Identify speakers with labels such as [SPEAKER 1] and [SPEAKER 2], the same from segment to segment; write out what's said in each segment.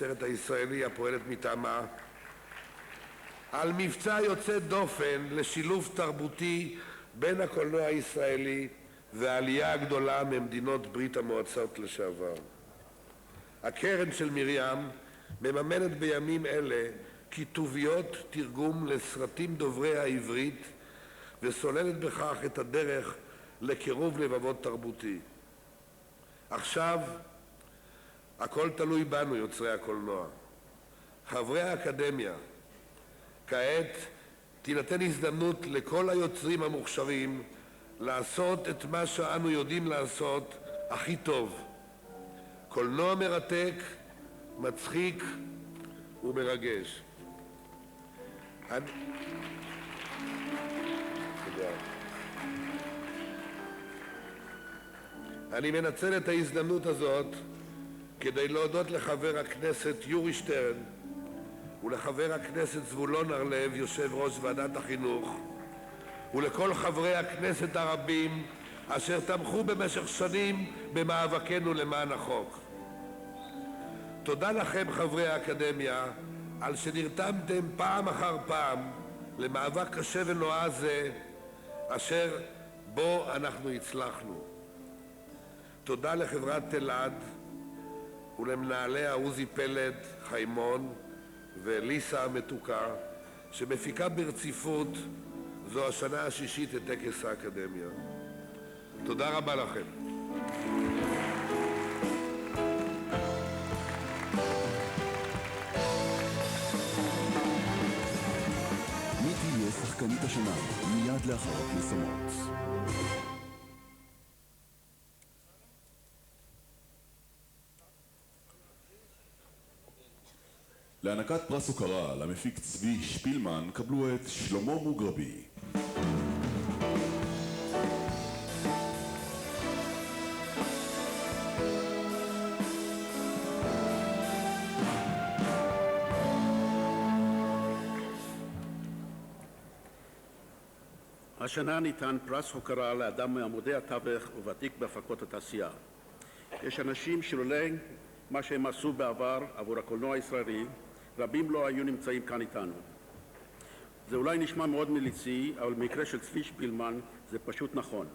[SPEAKER 1] הסרט הישראלי הפועלת מטעמה על מבצע יוצא דופן לשילוב תרבותי בין הקולנוע הישראלי והעלייה הגדולה ממדינות ברית המועצות לשעבר. הקרן של מרים מממנת בימים אלה כיתוביות תרגום לסרטים דוברי העברית וסוללת בכך את הדרך לקירוב לבבות תרבותי. עכשיו הכל תלוי בנו, יוצרי הקולנוע, חברי האקדמיה. כעת תינתן הזדמנות לכל היוצרים המוכשרים לעשות את מה שאנו יודעים לעשות הכי טוב: קולנוע מרתק, מצחיק ומרגש. אני מנצל את ההזדמנות הזאת כדי להודות לחבר הכנסת יורי שטרן ולחבר הכנסת זבולון הרלב, יושב ראש ועדת החינוך, ולכל חברי הכנסת הרבים אשר תמכו במשך שנים במאבקנו למען החוק. תודה לכם חברי האקדמיה על שנרתמתם פעם אחר פעם למאבק קשה ונועז זה אשר בו אנחנו הצלחנו. תודה לחברת תלעד ולמנהליה עוזי פלד, חיימון וליסה המתוקה, שמפיקה ברציפות זו השנה השישית את טקס האקדמיה. תודה רבה לכם.
[SPEAKER 2] מי תהיה שחקנית השנה? מיד לאחר הפרסומות. להענקת פרס הוקרה למפיק צבי שפילמן קבלו את שלמה מוגרבי.
[SPEAKER 3] השנה ניתן פרס הוקרה לאדם מעמודי התווך וותיק בהפקות התעשייה. יש אנשים שלולא מה שהם עשו בעבר עבור הקולנוע הישראלי, רבים לא היו נמצאים כאן איתנו. זה אולי נשמע מאוד מליצי, אבל במקרה של צבי שפילמן זה פשוט נכון.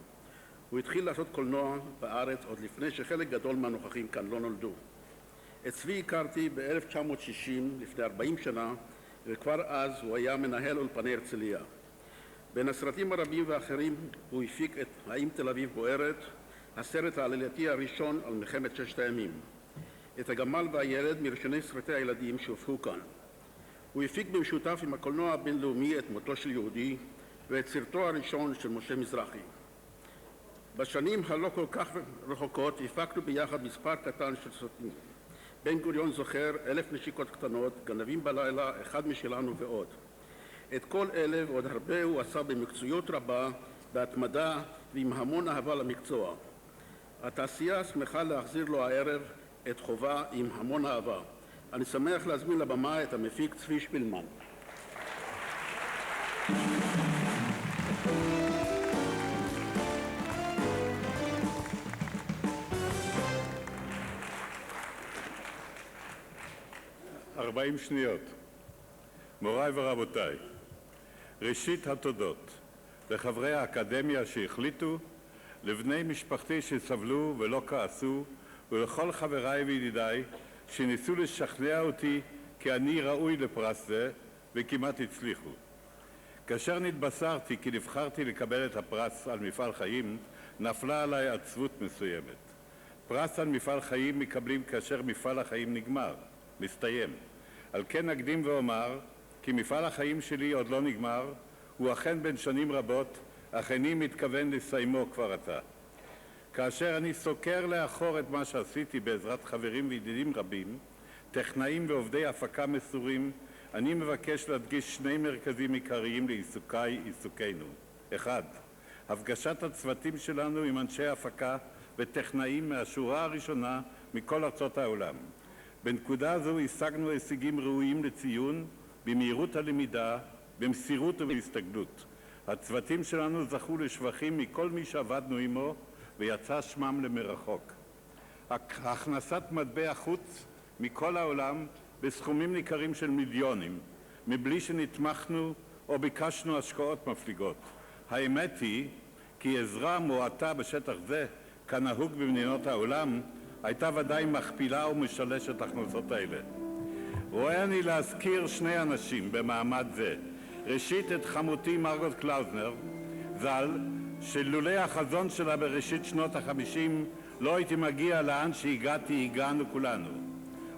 [SPEAKER 3] הוא התחיל לעשות קולנוע בארץ עוד לפני שחלק גדול מהנוכחים כאן לא נולדו. את צבי הכרתי ב-1960, לפני 40 שנה, וכבר אז הוא היה מנהל אולפני הרצליה. בין הסרטים הרבים ואחרים הוא הפיק את האם תל אביב בוערת, הסרט העלילתי הראשון על מלחמת ששת הימים. את הגמל והילד מראשוני סרטי הילדים שהופקו כאן. הוא הפיק במשותף עם הקולנוע הבינלאומי את מותו של יהודי ואת סרטו הראשון של משה מזרחי. בשנים הלא כל כך רחוקות הפקנו ביחד מספר קטן של סרטים. בן גוריון זוכר, 1000 נשיקות קטנות, גנבים בלילה, אחד משלנו ועוד. את כל אלה ועוד הרבה הוא עשה במקצועיות רבה, בהתמדה ועם המון אהבה למקצוע. התעשייה שמחה להחזיר לו הערב את חובה עם המון אהבה. אני שמח להזמין לבמה את המפיק צבי שפילמן.
[SPEAKER 4] ארבעים שניות. מוריי ורבותיי, ראשית התודות לחברי האקדמיה שהחליטו, לבני משפחתי שסבלו ולא כעסו, ולכל חבריי וידידיי שניסו לשכנע אותי כי אני ראוי לפרס זה, וכמעט הצליחו. כאשר נתבשרתי כי נבחרתי לקבל את הפרס על מפעל חיים, נפלה עליי עצבות מסוימת. פרס על מפעל חיים מקבלים כאשר מפעל החיים נגמר, מסתיים. על כן אקדים ואומר כי מפעל החיים שלי עוד לא נגמר, הוא אכן בן שנים רבות, אך איני מתכוון לסיימו כבר עתה. כאשר אני סוקר לאחור את מה שעשיתי בעזרת חברים וידידים רבים, טכנאים ועובדי הפקה מסורים, אני מבקש להדגיש שני מרכזים עיקריים לעיסוקנו. 1. הפגשת הצוותים שלנו עם אנשי הפקה וטכנאים מהשורה הראשונה מכל ארצות העולם. בנקודה זו השגנו הישגים ראויים לציון, במהירות הלמידה, במסירות ובהסתגלות. הצוותים שלנו זכו לשבחים מכל מי שעבדנו עמו, ויצא שמם למרחוק. הכנסת מטבע חוץ מכל העולם בסכומים ניכרים של מיליונים, מבלי שנתמכנו או ביקשנו השקעות מפליגות. האמת היא כי עזרה מועטה בשטח זה, כנהוג במדינות העולם, הייתה ודאי מכפילה ומשלשת הכנסות האלה. רואה אני להזכיר שני אנשים במעמד זה. ראשית את חמותי מרגוט קלאוזנר, ז"ל, שלולא החזון שלה בראשית שנות ה-50 לא הייתי מגיע לאן הגענו כולנו.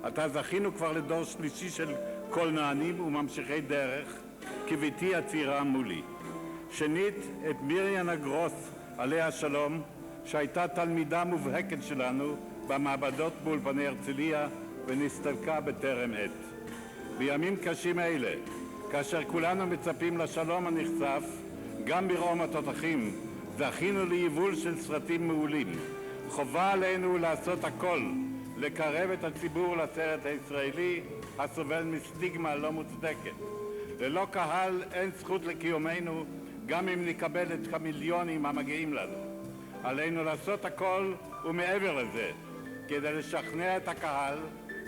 [SPEAKER 4] עתה זכינו כבר לדור שלישי של קולנוענים וממשיכי דרך, כביתי הצעירה מולי. שנית, את מיריאנה גרוס, עליה שלום, שהייתה תלמידה מובהקת שלנו במעבדות באולפני הרצליה ונסתלקה בטרם עת. בימים קשים אלה, כאשר כולנו מצפים לשלום הנכסף, גם ברום התותחים, זכינו ליבול של סרטים מעולים. חובה עלינו לעשות הכל, לקרב את הציבור לסרט הישראלי הסובל מסטיגמה לא מוצדקת. ללא קהל אין זכות לקיומנו, גם אם נקבל את המיליונים המגיעים לנו. עלינו לעשות הכל ומעבר לזה, כדי לשכנע את הקהל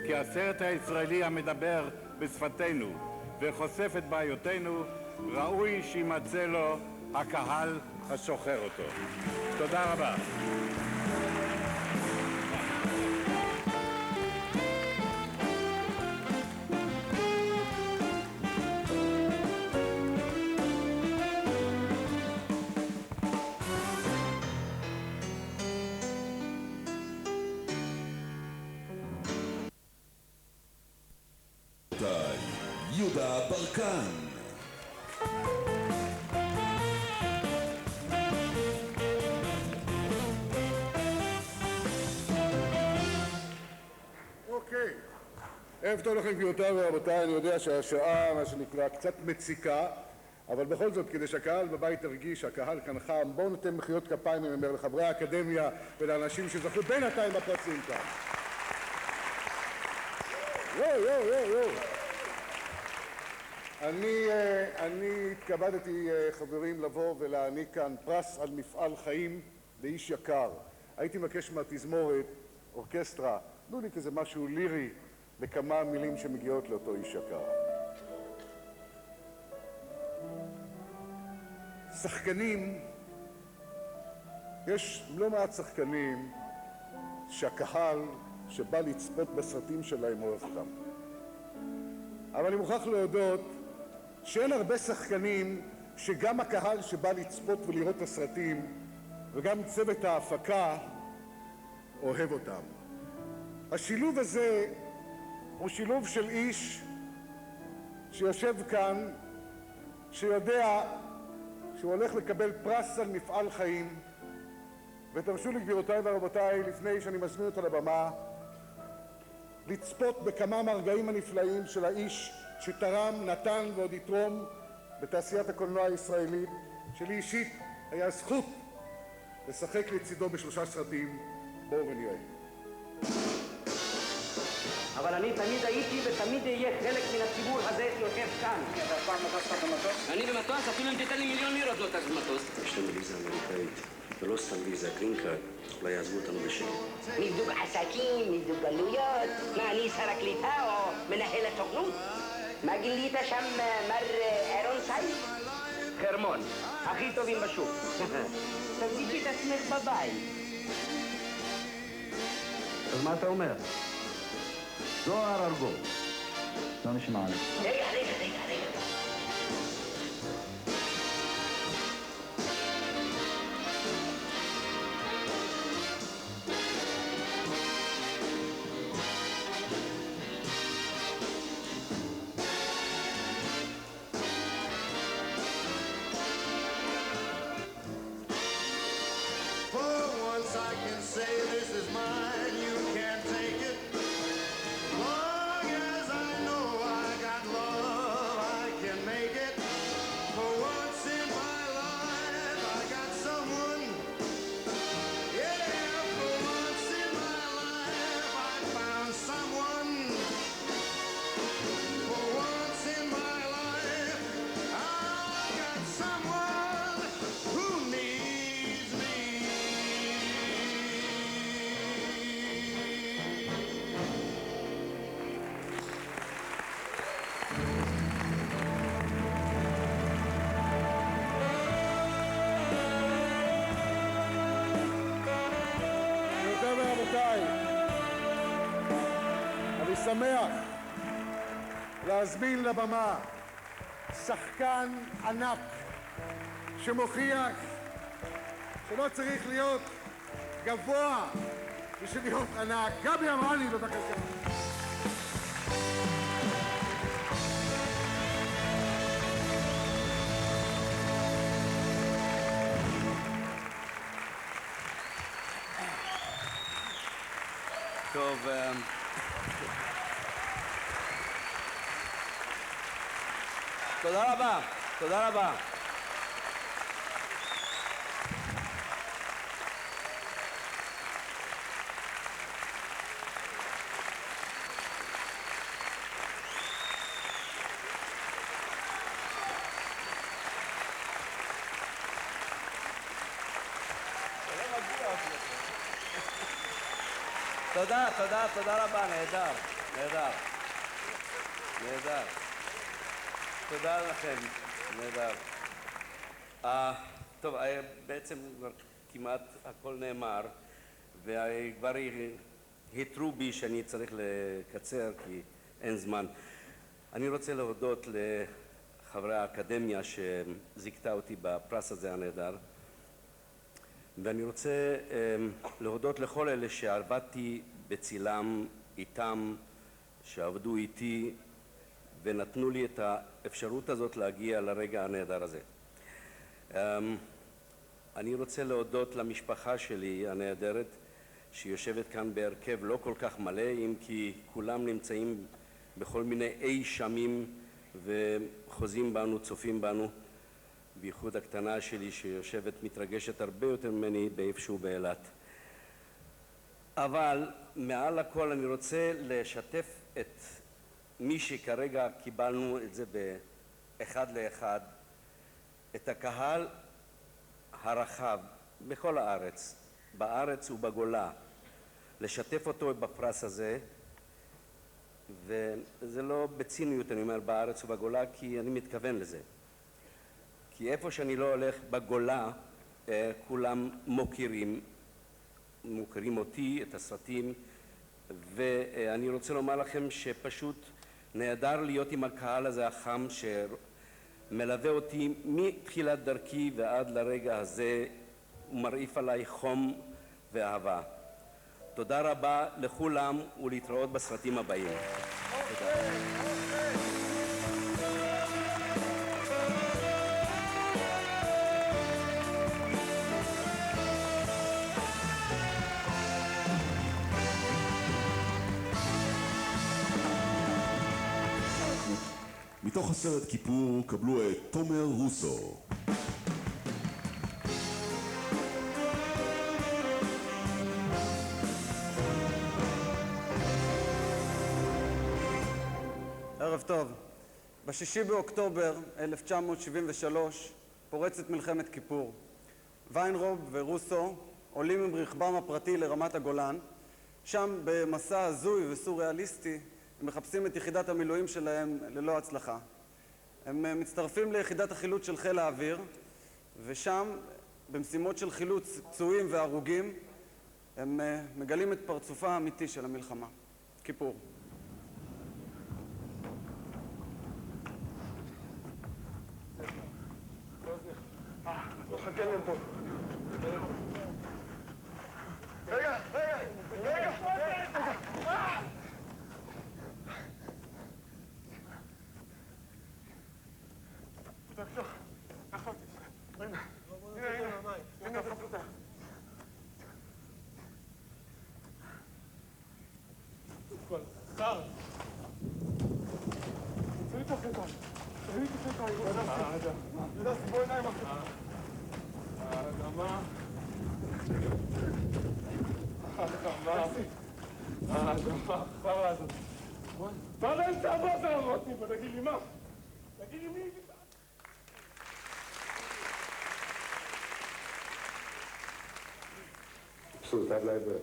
[SPEAKER 4] כי הסרט הישראלי המדבר בשפתנו וחושף את בעיותינו, ראוי שימצא לו הקהל השוחר אותו. תודה רבה.
[SPEAKER 2] יהודה ברקן.
[SPEAKER 1] אוקיי. ערב טוב לכם גבירותיי ורבותיי, אני יודע שהשעה, מה שנקרא, קצת מציקה, אבל בכל זאת, כדי שהקהל בבית תרגיש, הקהל כאן חם, בואו ניתן מחיאות כפיים, אני אומר, לחברי האקדמיה ולאנשים שזכו בינתיים בפרסים כאן. יו. אני התכבדתי, חברים, לבוא ולהעניק כאן פרס על מפעל חיים לאיש יקר. הייתי מבקש מהתזמורת, אורקסטרה, תנו לי כזה משהו לירי לכמה מילים שמגיעות לאותו איש יקר. שחקנים, יש לא מעט שחקנים שהקהל שבא לצפות בסרטים שלהם אוהב אותם. אבל אני מוכרח להודות שאין הרבה שחקנים שגם הקהל שבא לצפות ולראות את הסרטים וגם צוות ההפקה אוהב אותם. השילוב הזה הוא שילוב של איש שיושב כאן, שיודע שהוא הולך לקבל פרס על מפעל חיים, ותרשו לי גבירותיי ורבותיי, לפני שאני מזמין אותו לבמה, לצפות בכמה מהרגעים הנפלאים של האיש שתרם, נתן ועוד יתרום בתעשיית הקולנוע הישראלית, שלי אישית היה זכות לשחק לצידו בשלושה סרטים. בואו ונראה.
[SPEAKER 5] אבל אני תמיד הייתי ותמיד אהיה חלק מן הציבור הזה שיושב כאן.
[SPEAKER 6] אתה פעם נטסת במטוס?
[SPEAKER 5] אני במטוס, אפילו אם תיתן לי $1,000,000 לא טס במטוס.
[SPEAKER 6] יש לנו ויזה אמריקאית, ולא סתם ויזה, גרין-קארד. אולי יעזבו אותנו בשקט.
[SPEAKER 5] נבדוק עסקים, נבדוק גלויות. מה, אני שר הקליטה או מנהל הסוכנות? מה גילית שם, מר אירון סייף? חרמון, הכי טובים בשוק. תבדיקי את עצמך בבית.
[SPEAKER 7] אז מה אתה אומר? זוהר ארגו. לא נשמע לי.
[SPEAKER 5] רגע.
[SPEAKER 8] Long as I know I got love
[SPEAKER 1] שמח להזמין לבמה שחקן ענק שמוכיח שלא צריך להיות גבוה בשביל להיות ענק. גבי אמרני, בבקשה.
[SPEAKER 8] טוב, תודה רבה, תודה רבה. תודה רבה, נהדר. תודה לכם, נהדר. טוב, בעצם כמעט הכל נאמר, וכבר התרו בי שאני צריך לקצר כי אין זמן. אני רוצה להודות לחברי האקדמיה שזיכתה אותי בפרס הזה הנהדר, ואני רוצה להודות לכל אלה שעבדתי בצילם איתם, שעבדו איתי ונתנו לי את האפשרות הזאת להגיע לרגע הנהדר הזה. אני רוצה להודות למשפחה שלי הנהדרת שיושבת כאן בהרכב לא כל כך מלא, אם כי כולם נמצאים בכל מיני אי שמים וחוזים בנו, צופים בנו, בייחוד הקטנה שלי שיושבת מתרגשת הרבה יותר ממני באיפשהו באילת. אבל מעל הכל אני רוצה לשתף את מי שכרגע קיבלנו את זה באחד לאחד, את הקהל הרחב בכל הארץ, בארץ ובגולה, לשתף אותו בפרס הזה, וזה לא בציניות אני אומר בארץ ובגולה, כי אני מתכוון לזה. כי איפה שאני לא הולך בגולה, כולם מוכירים אותי, את הסרטים, ואני רוצה לומר לכם שפשוט נהדר להיות עם הקהל הזה החם שמלווה אותי מתחילת דרכי ועד לרגע הזה, ומרעיף עליי חום ואהבה. תודה רבה לכולם ולהתראות בסרטים הבאים. תודה.
[SPEAKER 2] מתוך הסרט כיפור קבלו את תומר רוסו.
[SPEAKER 9] ערב טוב. ב6 באוקטובר 1973 פורצת מלחמת כיפור. ויינרוב ורוסו עולים עם רכבם הפרטי לרמת הגולן. שם במסע הזוי וסוריאליסטי הם מחפשים את יחידת המילואים שלהם ללא הצלחה. הם מצטרפים ליחידת החילוץ של חיל האוויר, ושם במשימות של חילוץ פצועים והרוגים הם מגלים את פרצופה האמיתי של המלחמה. כיפור.
[SPEAKER 1] חכה להם פה. רגע! תחשוך, נכון. הנה, פתח. כל שר. תראי את החטא. ידע, בוא עיניים אחרי. האדמה. החרה הזאת. מה באמצע הבא אמרתי פה? תגיד לי מה? תגיד לי מי? מבסוט, עד לייבר.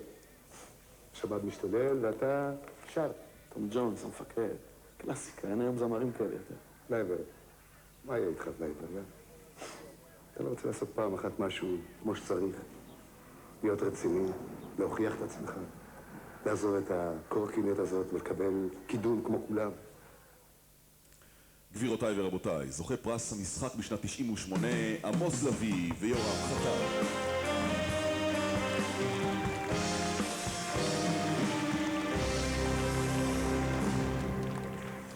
[SPEAKER 1] שבת משתולל ואתה שר.
[SPEAKER 10] תום ג'ונס, המפקד. קלאסיקה, אין היום זמרים כאלה יותר.
[SPEAKER 1] לייבר, מה יהיה איתך לייבר? אתה לא רוצה לעשות פעם אחת משהו כמו שצריך? להיות רציני, להוכיח את עצמך.
[SPEAKER 10] לעזוב את הקורקינט הזאת ולקבל קידום כמו כולם.
[SPEAKER 2] גבירותיי ורבותיי, זוכה פרס המשחק בשנת 98, טוב-לוי ויורם חתר.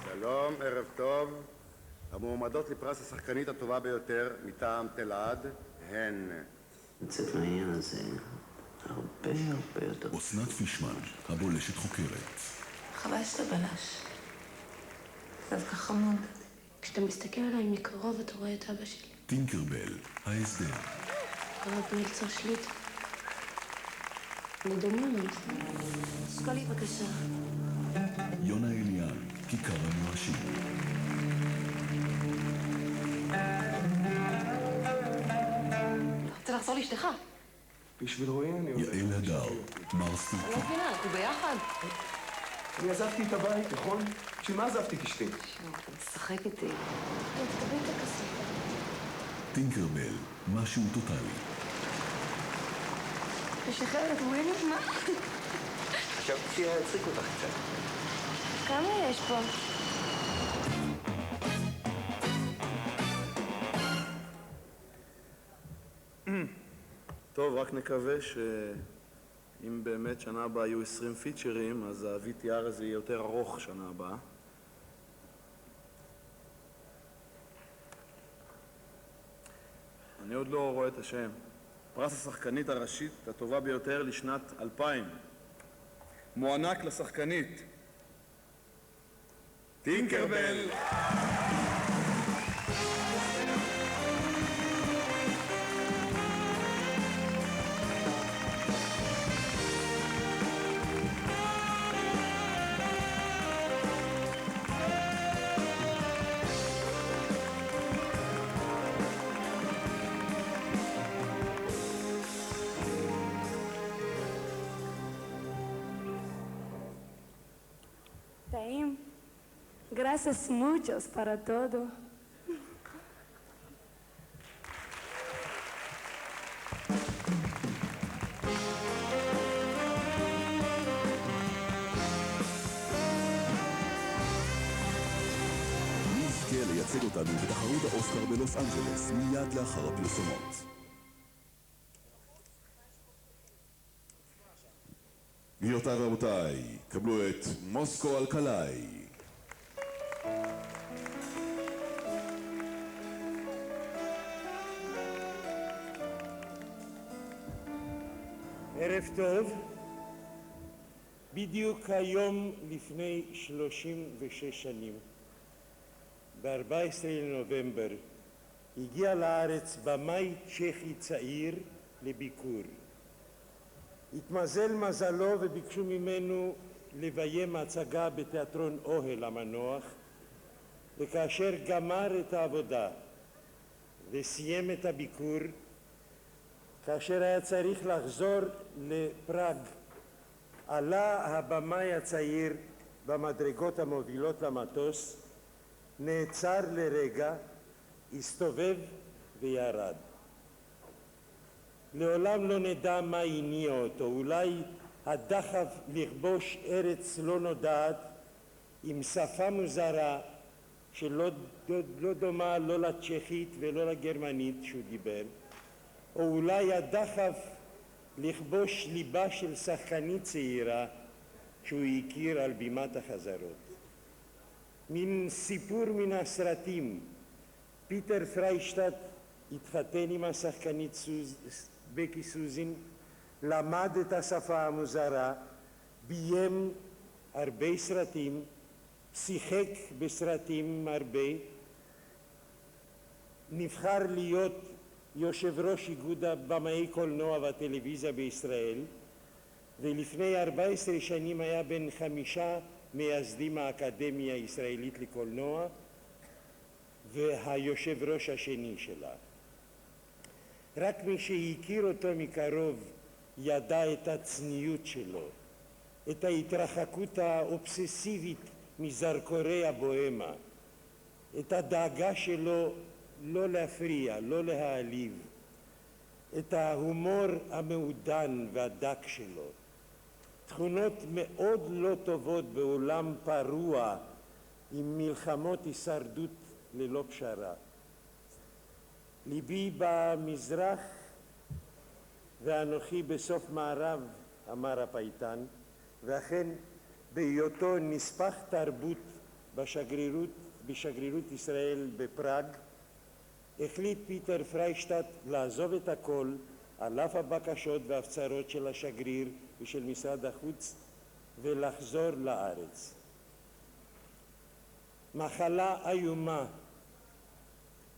[SPEAKER 11] שלום, ערב טוב. המועמדות לפרס השחקנית הטובה ביותר מטעם תלעד הן...
[SPEAKER 6] לצאת מהעניין הזה הרבה יותר...
[SPEAKER 2] אסנת פישמן, הבולשת חוקרת.
[SPEAKER 12] חבל שאתה בלש. דווקא חמוד. כשאתה מסתכל עליי מקרוב אתה רואה את אבא שלי.
[SPEAKER 2] טינקרבל, ההסדר.
[SPEAKER 12] הרב מלצר שליט. מדוממת. סקולי בבקשה.
[SPEAKER 2] יונה אליאן, כיכר המיואשים.
[SPEAKER 12] רוצה לחזור לאשתך?
[SPEAKER 10] בשביל רואי אני...
[SPEAKER 2] יעל הדר, מרס
[SPEAKER 12] אני לא מבינה, אנחנו ביחד.
[SPEAKER 10] אני עזבתי את הבית, נכון? בשביל מה עזבתי את אשתי?
[SPEAKER 12] אתה משחק איתי. תקבל את הכסף.
[SPEAKER 2] טינקרבל, משהו טוטלי.
[SPEAKER 12] תשחרר את מוהלת, מה?
[SPEAKER 8] חשבתי שיצחיק אותך קצת.
[SPEAKER 12] כמה יש פה?
[SPEAKER 13] טוב, רק נקווה שאם באמת שנה הבאה יהיו 20 פיצ'רים, אז ה-VTR הזה יהיה יותר ארוך שנה הבאה. אני עוד לא רואה את השם. פרס השחקנית הראשית הטובה ביותר לשנת 2000. מוענק לשחקנית טינקרבל.
[SPEAKER 14] טעים. Gracias muchos para todo.
[SPEAKER 2] נזכה לייצג אותנו בתחרות האוסקר בלוס אנג'לס מיד לאחר הפרסומות. גבירותיי ורבותיי, קבלו את מוסקו אלקלעי.
[SPEAKER 15] ערב טוב. בדיוק היום לפני 36 שנים, ב-14 לנובמבר, הגיע לארץ במאי צ'כי צעיר לביקור. התמזל מזלו וביקשו ממנו לביים הצגה בתיאטרון אוהל המנוח, וכאשר גמר את העבודה וסיים את הביקור, כאשר היה צריך לחזור לפראג, עלה הבמאי הצעיר במדרגות המובילות למטוס, נעצר לרגע, הסתובב וירד. לעולם לא נדע מה הניע אותו, אולי הדחף לכבוש ארץ לא נודעת עם שפה מוזרה שלא דומה לא לצ'כית ולא לגרמנית שהוא דיבר, או אולי הדחף לכבוש ליבה של שחקנית צעירה שהוא הכיר על בימת החזרות. מין סיפור מן הסרטים, פיטר פריישטט התחתן עם השחקנית בקי סוזין, למד את השפה המוזרה, ביים הרבה סרטים, שיחק בסרטים הרבה, נבחר להיות יושב ראש איגוד הבמאי קולנוע והטלוויזיה בישראל, ולפני 14 שנים היה בין 5 מייסדים האקדמיה הישראלית לקולנוע, והיושב ראש השני שלה. רק מי שהכיר אותו מקרוב ידע את הצניעות שלו, את ההתרחקות האובססיבית מזרקורי הבוהמה, את הדאגה שלו לא להפריע, לא להעליב, את ההומור המעודן והדק שלו. תכונות מאוד לא טובות בעולם פרוע עם מלחמות הישרדות ללא פשרה. ליבי במזרח ואנוכי בסוף מערב, אמר הפייטן, ואכן בהיותו נספח תרבות בשגרירות ישראל בפראג, החליט פיטר פריישטט לעזוב את הכל על אף הבקשות וההפצרות של השגריר ושל משרד החוץ ולחזור לארץ. מחלה איומה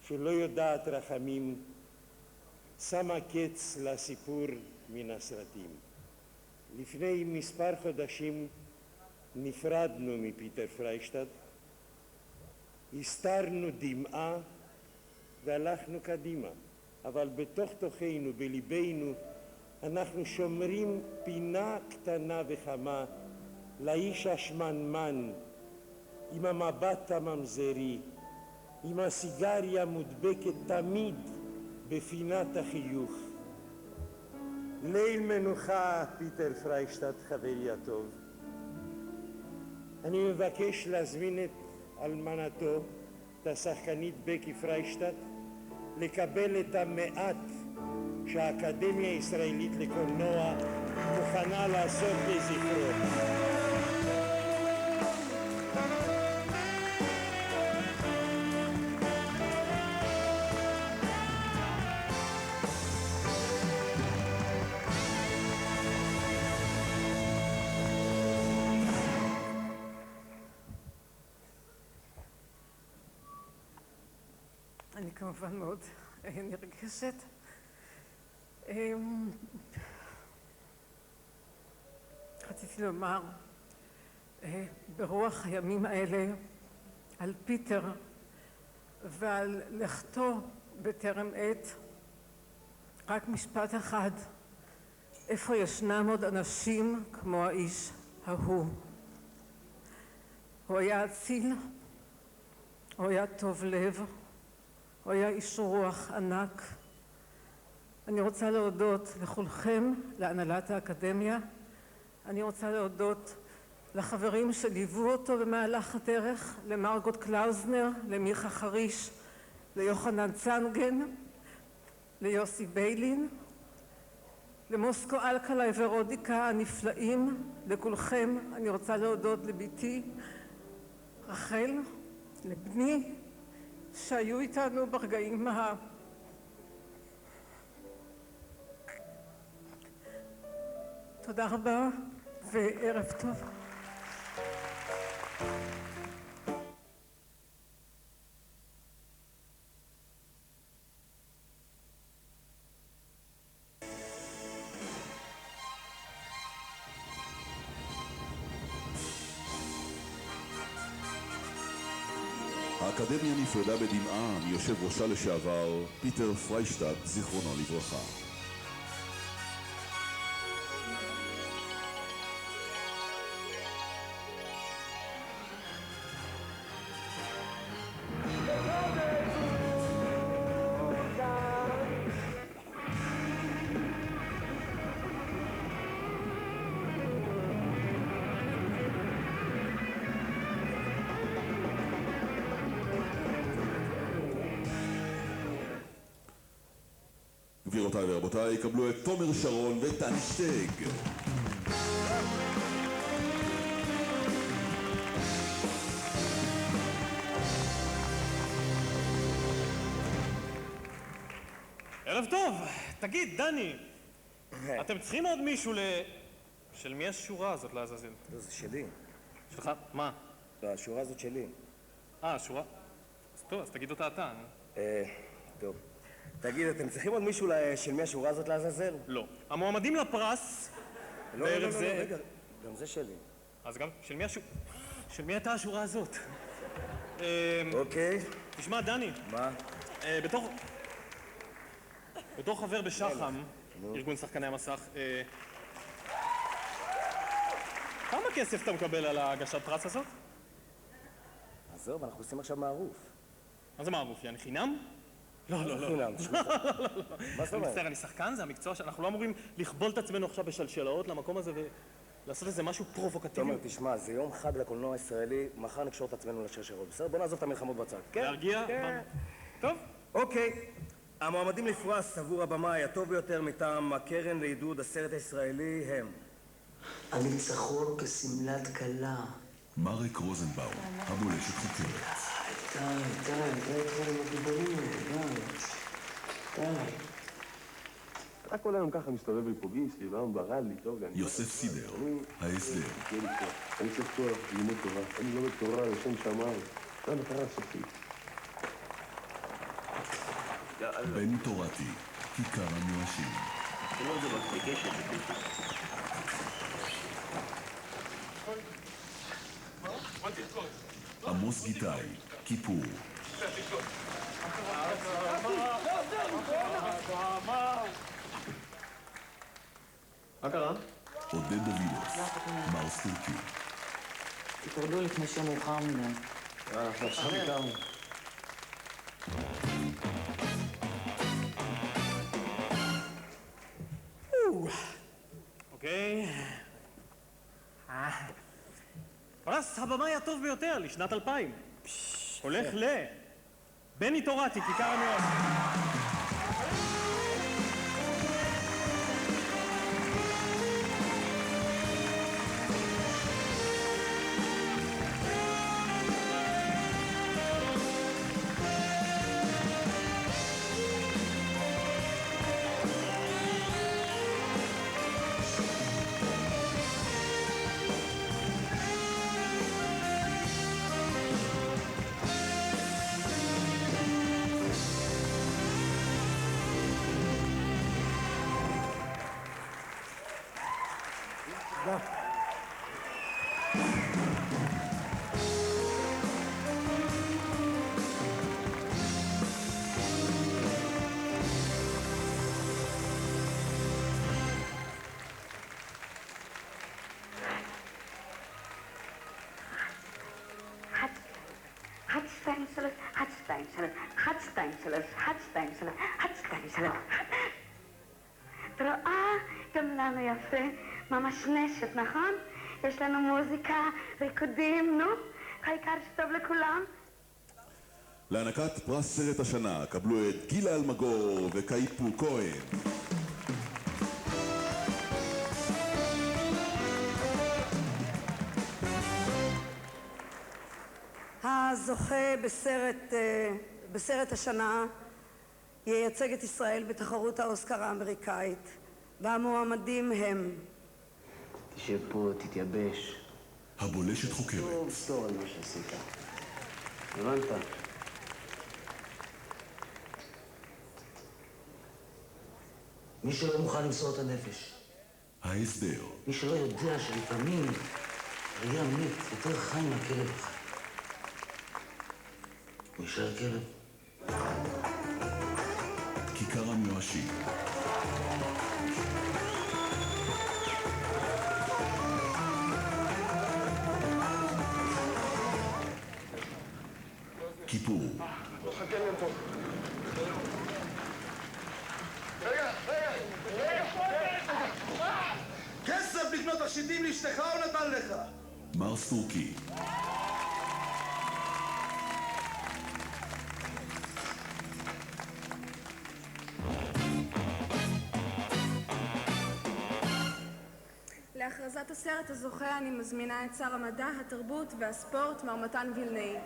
[SPEAKER 15] שלא יודעת רחמים שמה קץ לסיפור מן הסרטים. לפני מספר חודשים נפרדנו מפיטר פריישטט, הסתרנו דמעה והלכנו קדימה, אבל בתוך תוכנו, בליבנו, אנחנו שומרים פינה קטנה וחמה לאיש השמנמן עם המבט הממזרי, עם הסיגריה מודבקת תמיד בפינת החיוך. ליל מנוחה, פיטר פריישטט, חברי הטוב. אני מבקש להזמין את אלמנתו, את השחקנית בקי פריישטט, לקבל את המעט שהאקדמיה הישראלית לקולנוע מוכנה לעשות לזכרו.
[SPEAKER 16] אני כמובן מאוד נרגשת. רציתי לומר ברוח הימים האלה על פיטר ועל לכתו בטרם עת רק משפט אחד: איפה ישנם עוד אנשים כמו האיש ההוא? הוא היה אציל, הוא היה טוב לב, הוא היה איש רוח ענק. אני רוצה להודות לכולכם, להנהלת האקדמיה. אני רוצה להודות לחברים שליוו אותו במהלך הדרך, למרגוט קלאוזנר, למיכה חריש, ליוחנן צנגן, ליוסי ביילין, למוסקו אלקלעי ורודיקה הנפלאים. לכולכם אני רוצה להודות לביתי רחל, לבני, שהיו איתנו ברגעים תודה רבה וערב טוב.
[SPEAKER 2] האקדמיה נפרדה בדמעה מיושב ראשה לשעבר פיטר פריישטט, זיכרונו לברכה. גבירותיי ורבותיי, יקבלו את תומר שרון וטני שטג.
[SPEAKER 17] ערב טוב. תגיד, דני, אתם צריכים עוד מישהו של מי השורה הזאת לעזאזל?
[SPEAKER 6] לא, זה שלי.
[SPEAKER 17] שלך? מה?
[SPEAKER 6] לא, השורה הזאת שלי.
[SPEAKER 17] השורה? אז טוב, אז תגיד אותה אתה.
[SPEAKER 6] טוב. תגיד, אתם צריכים עוד מישהו של מי השורה הזאת לעזאזל?
[SPEAKER 17] לא. המועמדים לפרס
[SPEAKER 6] בערב זה... לא, רגע, גם זה שלי.
[SPEAKER 17] אז גם, של מי הייתה השורה הזאת?
[SPEAKER 6] אוקיי.
[SPEAKER 17] תשמע, דני.
[SPEAKER 6] מה?
[SPEAKER 17] בתור חבר בשחם, ארגון שחקני המסך, כמה כסף אתה מקבל על ההגשת פרס הזאת?
[SPEAKER 6] עזוב, אנחנו עושים עכשיו מערוף.
[SPEAKER 17] מה זה מערוף? יעני חינם? לא, לא, לא.
[SPEAKER 6] חינם.
[SPEAKER 17] מה זאת אומרת? אני מצטער, אני שחקן, זה המקצוע שאנחנו לא אמורים לכבול את עצמנו עכשיו בשלשלאות למקום הזה לעשות איזה משהו פרובוקטיבי.
[SPEAKER 6] תומר, תשמע, זה יום חג לקולנוע הישראלי, מחר נקשור את עצמנו לשרשרות, בסדר? בוא נעזוב את המלחמות בצד. כן?
[SPEAKER 17] להרגיע? טוב.
[SPEAKER 6] אוקיי. המועמדים לפרס עבור הבמאי הטוב ביותר מטעם הקרן לעידוד הסרט הישראלי הם
[SPEAKER 18] הניצחון כסמלת כלה.
[SPEAKER 2] מרק רוזנבאום, הבולשת חוקרת.
[SPEAKER 18] די עם הגיבורים האלה, די.
[SPEAKER 10] אתה כל היום ככה מסתובב לי פוגש לי, ואום ברא לי, טוב לי.
[SPEAKER 2] יוסף סידר, ההסדר.
[SPEAKER 10] אני צריך כוח, לימוד תורה. אני לומד תורה לשם שמיים. זה המטרה הסופית.
[SPEAKER 2] בני תורתי, כיכר המיואשים. עמוס גיטאי, כיפור.
[SPEAKER 10] מה קרה?
[SPEAKER 2] עודד דבילוף, מרס תורכי.
[SPEAKER 18] תתרדו לפני שמאוחר מדי.
[SPEAKER 10] אנחנו עכשיו איתנו.
[SPEAKER 17] אוקיי. פרס הבמאי הטוב ביותר לשנת 2000. הולך בני תורתי, כיכר המיואשים.
[SPEAKER 14] את רואה? גם לנו יפה, ממש נשת, נכון? יש לנו מוזיקה, ריקודים, נו? העיקר שטוב לכולם.
[SPEAKER 2] להענקת פרס סרט השנה קבלו את גילה אלמגור וקייפו כהן.
[SPEAKER 19] הזוכה בסרט השנה ייצג את ישראל בתחרות האוסקר האמריקאית, והמועמדים הם...
[SPEAKER 18] תשב פה, תתייבש.
[SPEAKER 2] הבולשת חוקרת.
[SPEAKER 18] טוב על מה שעשית. הבנת? מי שלא מוכן למסור את הנפש.
[SPEAKER 2] ההסדר.
[SPEAKER 18] מי שלא יודע שלפעמים ראייה מת יותר חי מהכלב החי. הוא יישאר כלב.
[SPEAKER 2] כיכר המיואשים. כיפור.
[SPEAKER 1] חכה להם פה. רגע. כסף לקנות תכשיטים לאשתך או נתן לך?
[SPEAKER 2] מרס תורכי.
[SPEAKER 20] להכרזת הסרט הזוכה אני מזמינה את שר המדע, התרבות והספורט, מר מתן וילנאי.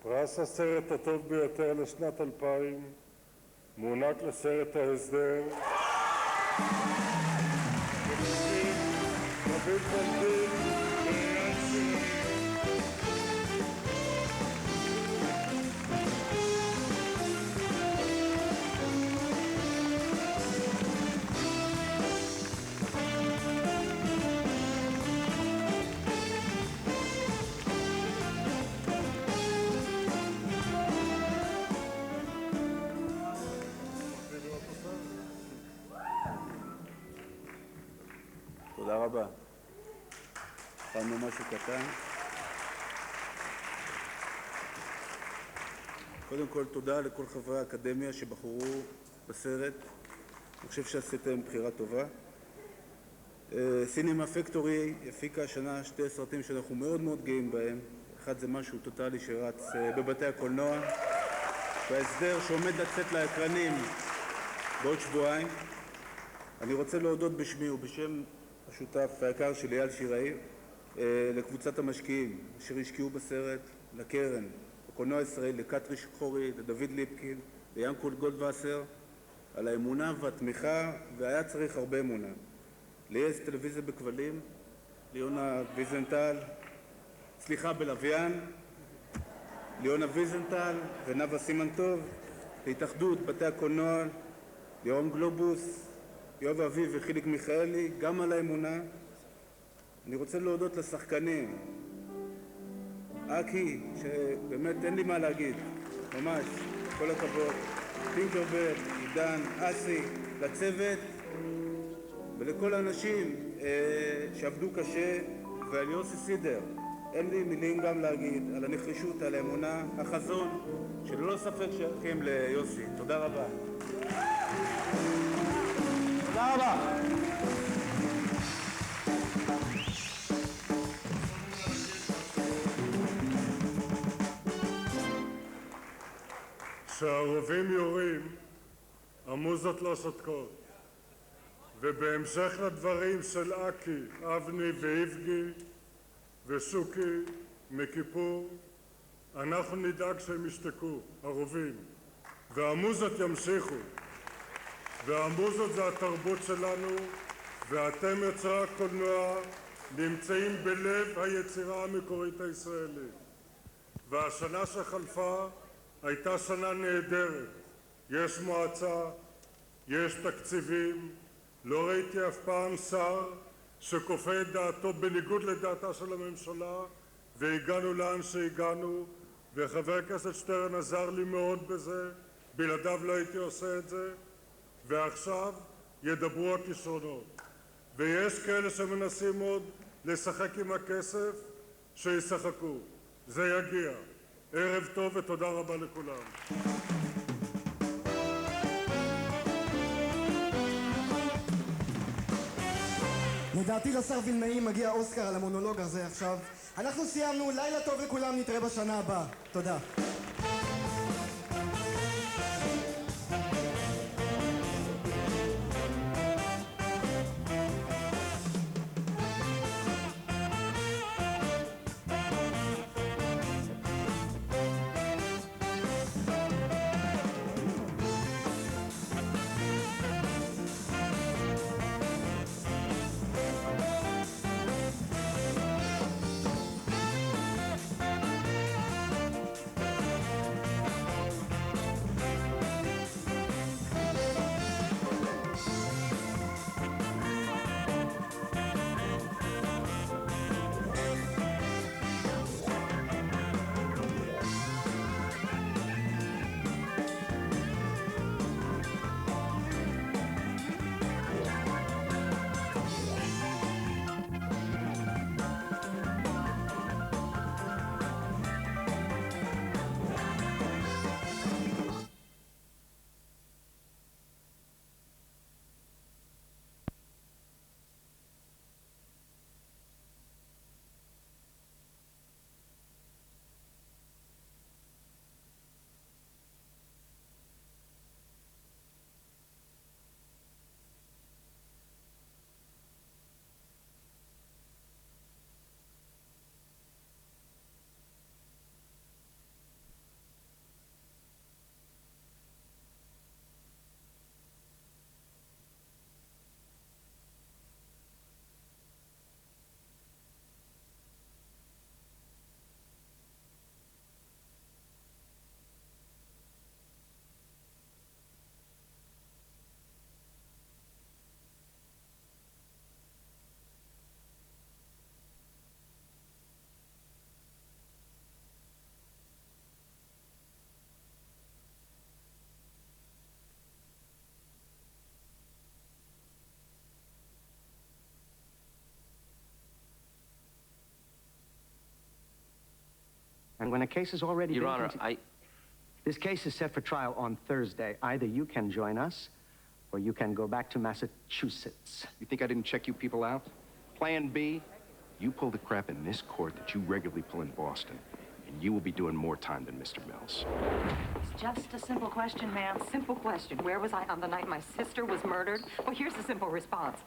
[SPEAKER 21] פרס הסרט הטוב ביותר לשנת 2000 מוענק לסרט ההסדר מנדיל ואייל שיראי.
[SPEAKER 13] תודה רבה. הכנו משהו קטן. קודם כל, תודה לכל חברי האקדמיה שבחרו בסרט. אני חושב שעשיתם בחירה טובה. סינמה פקטורי הפיקה השנה שתי סרטים שאנחנו מאוד מאוד גאים בהם. אחד זה משהו טוטלי שרץ בבתי הקולנוע, וההסדר שעומד לצאת לאקרנים בעוד שבועיים. אני רוצה להודות בשמי ובשם השותף היקר שלי, אייל שיראי, לקבוצת המשקיעים אשר השקיעו בסרט, לקרן, לקולנוע הישראלי, לקטרי שחורי, לדוד ליפקין, ליאנקול גולדווסר, על האמונה והתמיכה, והיה צריך הרבה אמונה. ליאס טלוויזיה בכבלים, ליונה ויזנטל, בלוויין, ליונה ויזנטל ונאווה סימנטוב, להתאחדות בתי הקולנוע, ליאון גלובוס, יואב אביב וחיליק מיכאלי, גם על האמונה. אני רוצה להודות לשחקנים, אקי, שבאמת אין לי מה להגיד, ממש, כל הכבוד, טינקרבל, עידן, אסי, לצוות ולכל האנשים שעבדו קשה, ועל יוסי סידר. אין לי מילים גם להגיד על הנחישות, על האמונה, החזון, שללא ספק שייכים ליוסי. תודה רבה. תודה רבה.
[SPEAKER 21] כשהרובים יורים, המוזות לא שותקות. ובהמשך לדברים של אקי, אבני ואיבגי ושוקי מכיפור, אנחנו נדאג שהם ישתקו, הרובים, והמוזות ימשיכו. והמוזות זה התרבות שלנו, ואתם יוצרי הקולנוע נמצאים בלב היצירה המקורית הישראלית. והשנה שחלפה הייתה שנה נהדרת. יש מועצה, יש תקציבים, לא ראיתי אף פעם שר שכופה את דעתו בניגוד לדעתה של הממשלה, והגענו לאן שהגענו, וחבר הכנסת שטרן עזר לי מאוד בזה, בלעדיו לא הייתי עושה את זה, ועכשיו ידברו הכישרונות. ויש כאלה שמנסים עוד לשחק עם הכסף, שישחקו. זה יגיע. ערב טוב ותודה רבה לכולם.
[SPEAKER 3] לדעתי לשר וילנאי מגיע אוסקר על המונולוג הזה עכשיו. אנחנו סיימנו, לילה טוב לכולם, נתראה בשנה הבאה. תודה.
[SPEAKER 4] And when a case has already
[SPEAKER 22] Your
[SPEAKER 4] been...
[SPEAKER 22] Honor,
[SPEAKER 4] This case is set for trial on Thursday. Either you can join us, or you can go back to Massachusetts.
[SPEAKER 23] You think I didn't check you people out? Plan B, you pull the crap in this court that you regularly pull in Boston, and you will be doing more time than Mr. Mills.
[SPEAKER 24] It's just a simple question, ma'am. Simple question. Where was I on the night my sister was murdered? Well, here's the simple response.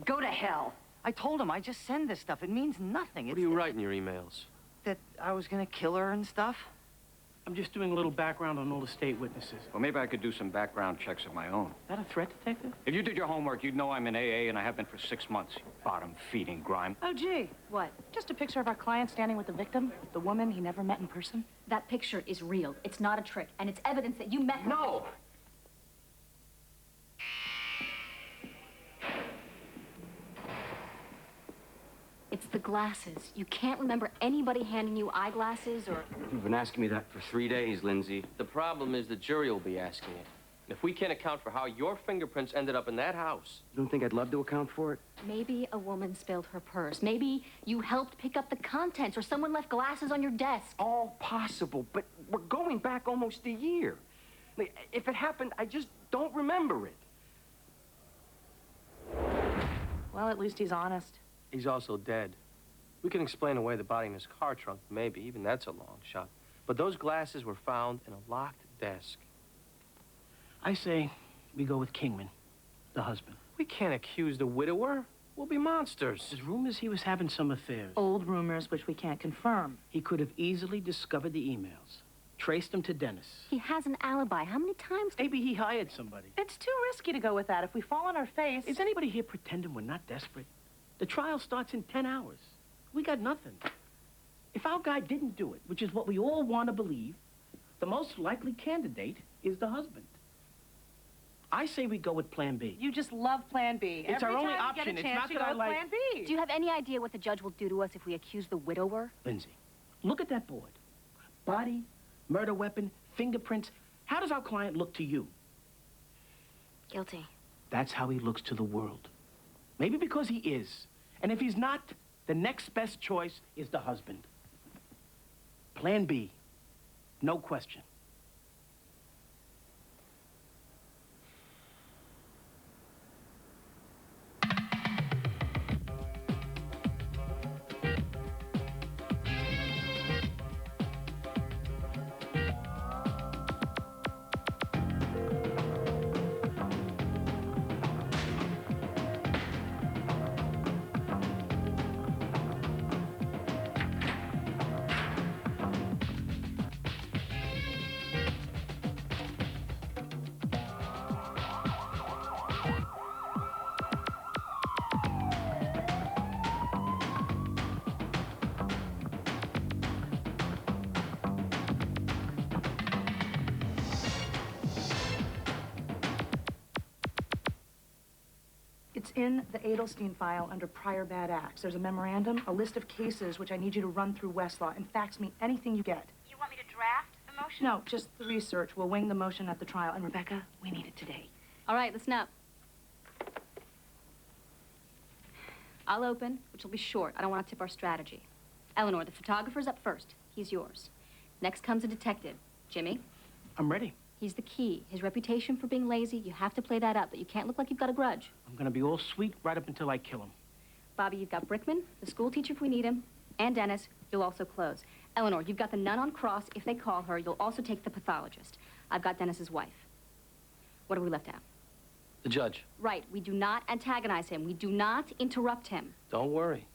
[SPEAKER 24] Go to hell. I told him I just send this stuff. It means nothing.
[SPEAKER 22] What do you write in your emails?
[SPEAKER 24] That I was gonna kill her and stuff.
[SPEAKER 18] I'm just doing a little background on all the state witnesses.
[SPEAKER 23] Well, maybe I could do some background checks of my own.
[SPEAKER 18] Is that a threat, Detective?
[SPEAKER 23] If you did your homework, you'd know I'm in AA, and I have been for 6 months. You bottom-feeding grime.
[SPEAKER 24] Oh, gee. What? Just a picture of our client standing with the victim? The woman he never met in person?
[SPEAKER 25] That picture is real. It's not a trick. And it's evidence that you met her.
[SPEAKER 23] No!
[SPEAKER 25] It's the glasses. You can't remember anybody handing you eyeglasses or...
[SPEAKER 22] You've been asking me that for 3 days, Lindsay. The problem is the jury will be asking it. If we can't account for how your fingerprints ended up in that house...
[SPEAKER 23] You don't think I'd love to account for it?
[SPEAKER 25] Maybe a woman spilled her purse. Maybe you helped pick up the contents or someone left glasses on your desk.
[SPEAKER 23] All possible, but we're going back almost a year. If it happened, I just don't remember it.
[SPEAKER 24] Well, at least he's honest.
[SPEAKER 22] He's also dead. We can explain away the body in his car trunk, maybe. Even that's a long shot. But those glasses were found in a locked desk.
[SPEAKER 18] I say we go with Kingman, the husband.
[SPEAKER 22] We can't accuse the widower. We'll be monsters.
[SPEAKER 18] There's rumors he was having some affairs.
[SPEAKER 24] Old rumors which we can't confirm.
[SPEAKER 18] He could have easily discovered the emails, traced them to Dennis.
[SPEAKER 25] He has an alibi. How many times?
[SPEAKER 18] Maybe he hired somebody.
[SPEAKER 24] It's too risky to go with that. If we fall on our face...
[SPEAKER 18] Is anybody here pretending we're not desperate? The trial starts in 10 hours. We got nothing. If our guy didn't do it, which is what we all want to believe, the most likely candidate is the husband. I say we go with Plan B.
[SPEAKER 24] You just love Plan B.
[SPEAKER 18] It's
[SPEAKER 24] Every
[SPEAKER 18] our only
[SPEAKER 24] time
[SPEAKER 18] option.
[SPEAKER 24] You get a
[SPEAKER 18] It's
[SPEAKER 24] chance,
[SPEAKER 18] not
[SPEAKER 24] you
[SPEAKER 18] that
[SPEAKER 24] go
[SPEAKER 18] I
[SPEAKER 24] with
[SPEAKER 18] like...
[SPEAKER 24] Plan B.
[SPEAKER 25] Do you have any idea what the judge will do to us if we accuse the widower?
[SPEAKER 18] Lindsay, look at that board. Body, murder weapon, fingerprints. How does our client look to you?
[SPEAKER 25] Guilty.
[SPEAKER 18] That's how he looks to the world. Maybe because he is. And if he's not, the next best choice is the husband. Plan B. No question.
[SPEAKER 24] It's in the Adelstein file under prior bad acts. There's a memorandum, a list of cases which I need you to run through Westlaw and fax me anything you get.
[SPEAKER 25] You want me to draft the motion?
[SPEAKER 24] No, just the research. We'll wing the motion at the trial. And Rebecca, we need it today.
[SPEAKER 25] All right, listen up. I'll open, which will be short. I don't want to tip our strategy. Eleanor, the photographer's up first. He's yours. Next comes a detective. Jimmy?
[SPEAKER 18] I'm ready.
[SPEAKER 25] He's the key. His reputation for being lazy, you have to play that up, but you can't look like you've got a grudge.
[SPEAKER 18] I'm gonna be all sweet right up until I kill him.
[SPEAKER 25] Bobby, you've got Brickman, the school teacher if we need him, and Dennis. You'll also close. Eleanor, you've got the nun on cross if they call her. You'll also take the pathologist. I've got Dennis's wife. What have we left out?
[SPEAKER 22] The judge.
[SPEAKER 25] Right. We do not antagonize him. We do not interrupt him.
[SPEAKER 22] Don't worry.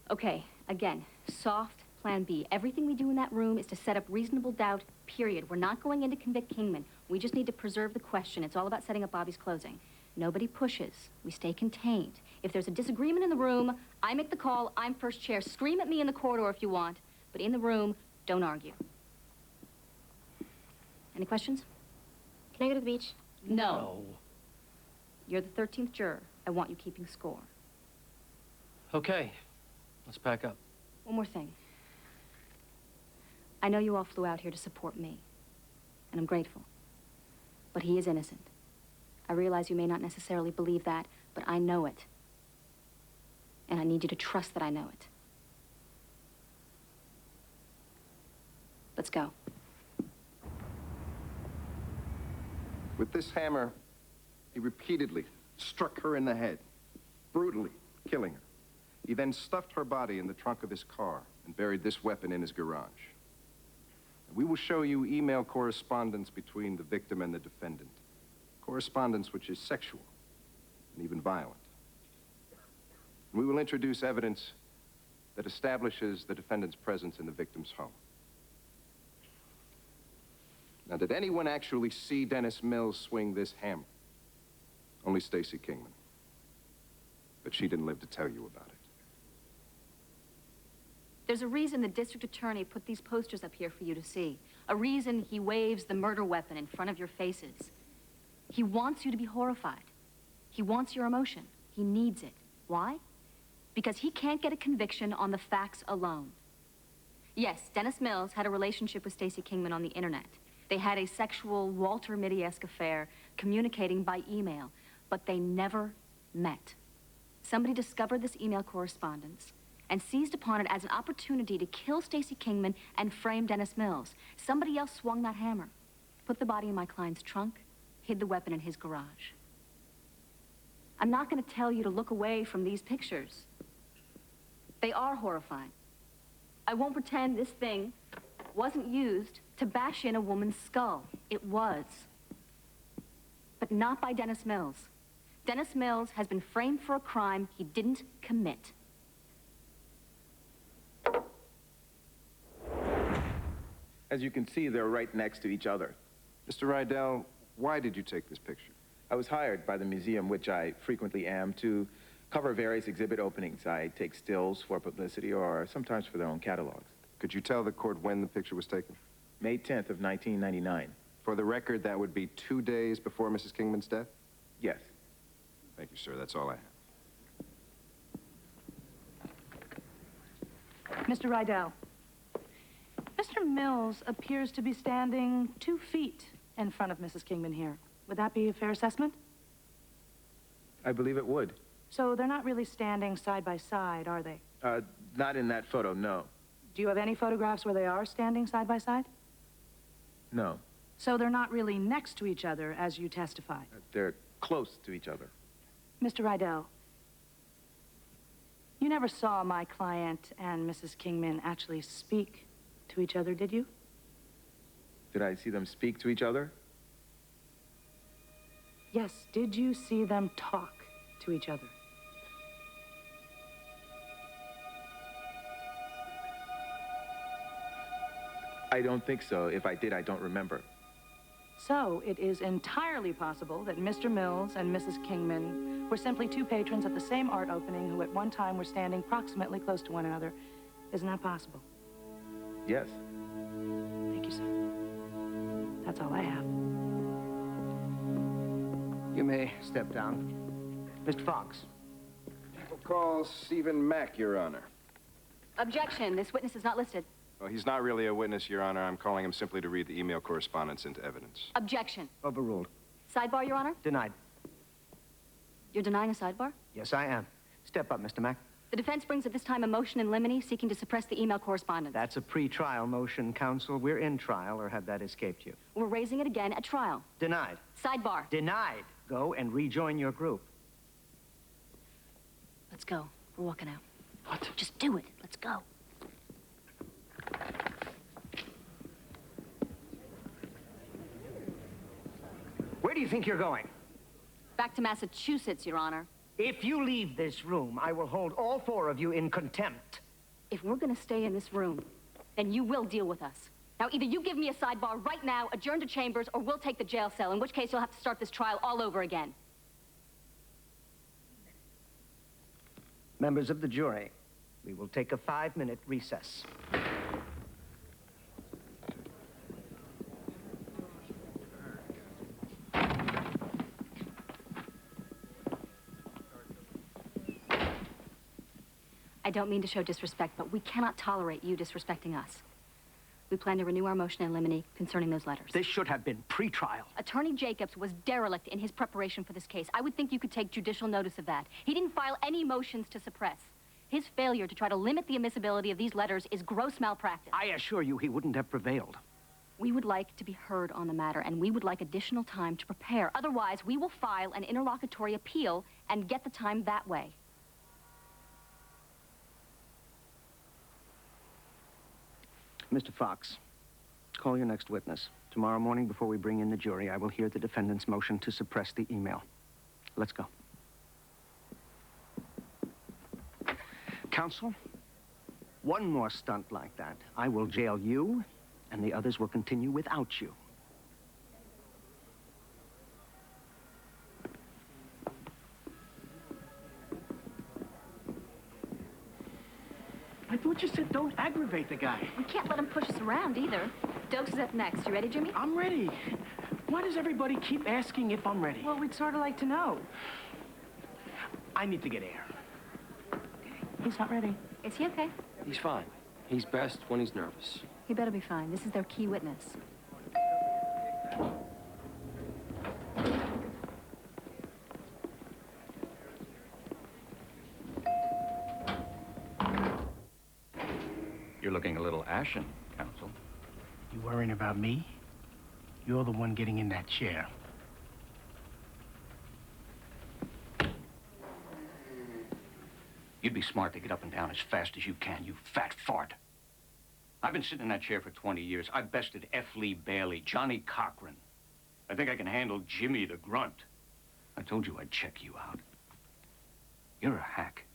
[SPEAKER 25] Okay, again, soft Plan B. Everything we do in that room is to set up reasonable doubt, period. We're not going in to convict Kingman. We just need to preserve the question. It's all about setting up Bobby's closing. Nobody pushes. We stay contained. If there's a disagreement in the room, I make the call. I'm first chair. Scream at me in the corridor if you want. But in the room, don't argue. Any questions? Can I go to the beach? No. You're the 13th juror. I want you keeping score.
[SPEAKER 22] Okay, let's pack up.
[SPEAKER 25] One more thing. I know you all flew out here to support me, and I'm grateful. But he is innocent. I realize you may not necessarily believe that, but I know it. And I need you to trust that I know it. Let's go.
[SPEAKER 23] With this hammer, he repeatedly struck her in the head, brutally killing her. He then stuffed her body in the trunk of his car and buried this weapon in his garage. We will show you email correspondence between the victim and the defendant. Correspondence which is sexual and even violent. We will introduce evidence that establishes the defendant's presence in the victim's home. Now, did anyone actually see Dennis Mills swing this hammer? Only Stacy Kingman. But she didn't live to tell you about it.
[SPEAKER 25] There's a reason the district attorney put these posters up here for you to see. A reason he waves the murder weapon in front of your faces. He wants you to be horrified. He wants your emotion. He needs it. Why? Because he can't get a conviction on the facts alone. Yes, Dennis Mills had a relationship with Stacy Kingman on the internet. They had a sexual Walter Mitty-esque affair, communicating by email, but they never met. Somebody discovered this email correspondence and seized upon it as an opportunity to kill Stacy Kingman and frame Dennis Mills. Somebody else swung that hammer, put the body in my client's trunk, hid the weapon in his garage. I'm not going to tell you to look away from these pictures. They are horrifying. I won't pretend this thing wasn't used to bash in a woman's skull. It was. But not by Dennis Mills. Dennis Mills has been framed for a crime he didn't commit.
[SPEAKER 5] As you can see, they're right next to each other.
[SPEAKER 23] Mr. Rydell, why did you take this picture?
[SPEAKER 5] I was hired by the museum, which I frequently am, to cover various exhibit openings. I take stills for publicity or sometimes for their own catalogs.
[SPEAKER 23] Could you tell the court when the picture was taken?
[SPEAKER 5] May 10th of 1999.
[SPEAKER 23] For the record, that would be 2 days before Mrs. Kingman's death?
[SPEAKER 5] Yes.
[SPEAKER 23] Thank you, sir. That's all I have.
[SPEAKER 24] Mr. Rydell, Mr. Mills appears to be standing 2 feet in front of Mrs. Kingman here. Would that be a fair assessment?
[SPEAKER 5] I believe it would.
[SPEAKER 24] So they're not really standing side by side, are they?
[SPEAKER 5] Not in that photo, no.
[SPEAKER 24] Do you have any photographs where they are standing side by side?
[SPEAKER 5] No.
[SPEAKER 24] So they're not really next to each other, as you testify?
[SPEAKER 5] They're close to each other.
[SPEAKER 24] Mr. Rydell, you never saw my client and Mrs. Kingman actually speak to each other, did you?
[SPEAKER 5] Did I see them speak to each other?
[SPEAKER 24] Yes, did you see them talk to each other?
[SPEAKER 5] I don't think so. If I did, I don't remember.
[SPEAKER 24] So it is entirely possible that Mr. Mills and Mrs. Kingman were simply 2 patrons at the same art opening who at one time were standing proximately close to one another. Isn't that possible?
[SPEAKER 5] Yes.
[SPEAKER 24] Thank you, sir. That's all I have.
[SPEAKER 4] You may step down. Mr. Fox.
[SPEAKER 23] We'll call Stephen Mack, Your Honor.
[SPEAKER 25] Objection. This witness is not listed.
[SPEAKER 23] Well, he's not really a witness, Your Honor. I'm calling him simply to read the email correspondence into evidence.
[SPEAKER 25] Objection.
[SPEAKER 4] Overruled.
[SPEAKER 25] Sidebar, Your Honor?
[SPEAKER 4] Denied.
[SPEAKER 25] You're denying a sidebar?
[SPEAKER 4] Yes, I am. Step up, Mr. Mack.
[SPEAKER 25] The defense brings at this time a motion in limine seeking to suppress the email correspondence.
[SPEAKER 4] That's a pre-trial motion, counsel. We're in trial, or had that escaped you?
[SPEAKER 25] We're raising it again at trial.
[SPEAKER 4] Denied.
[SPEAKER 25] Sidebar.
[SPEAKER 4] Denied. Go and rejoin your group.
[SPEAKER 25] Let's go. We're walking out. What? Just do it. Let's go.
[SPEAKER 4] Where do you think you're going?
[SPEAKER 25] Back to Massachusetts, Your Honor.
[SPEAKER 4] If you leave this room, I will hold all 4 of you in contempt.
[SPEAKER 25] If we're gonna stay in this room, then you will deal with us. Now, either you give me a sidebar right now, adjourn to chambers, or we'll take the jail cell, in which case you'll have to start this trial all over again.
[SPEAKER 4] Members of the jury, we will take a 5-minute recess.
[SPEAKER 25] I don't mean to show disrespect, but we cannot tolerate you disrespecting us. We plan to renew our motion in limine concerning those letters.
[SPEAKER 4] This should have been pre-trial.
[SPEAKER 25] Attorney Jacobs was derelict in his preparation for this case. I would think you could take judicial notice of that. He didn't file any motions to suppress. His failure to try to limit the admissibility of these letters is gross malpractice.
[SPEAKER 4] I assure you he wouldn't have prevailed.
[SPEAKER 25] We would like to be heard on the matter, and we would like additional time to prepare. Otherwise, we will file an interlocutory appeal and get the time that way.
[SPEAKER 4] Mr. Fox, call your next witness. Tomorrow morning, before we bring in the jury, I will hear the defendant's motion to suppress the email. Let's go. Counsel, one more stunt like that. I will jail you, and the others will continue without you. I thought you said don't aggravate the guy.
[SPEAKER 25] We can't let him push us around either. Dokes is up next. You ready, Jimmy?
[SPEAKER 4] I'm ready. Why does everybody keep asking if I'm ready?
[SPEAKER 24] Well, we'd sort of like to know.
[SPEAKER 4] I need to get air.
[SPEAKER 24] He's not ready.
[SPEAKER 25] Is he okay?
[SPEAKER 22] He's fine. He's best when he's nervous.
[SPEAKER 25] He better be fine. This is their key witness.
[SPEAKER 7] You're looking a little ashen, counsel.
[SPEAKER 4] You worrying about me? You're the one getting in that chair.
[SPEAKER 7] You'd be smart to get up and down as fast as you can, you fat fart. I've been sitting in that chair for 20 years. I bested F. Lee Bailey, Johnny Cochran. I think I can handle Jimmy the Grunt. I told you I'd check you out. You're a hack.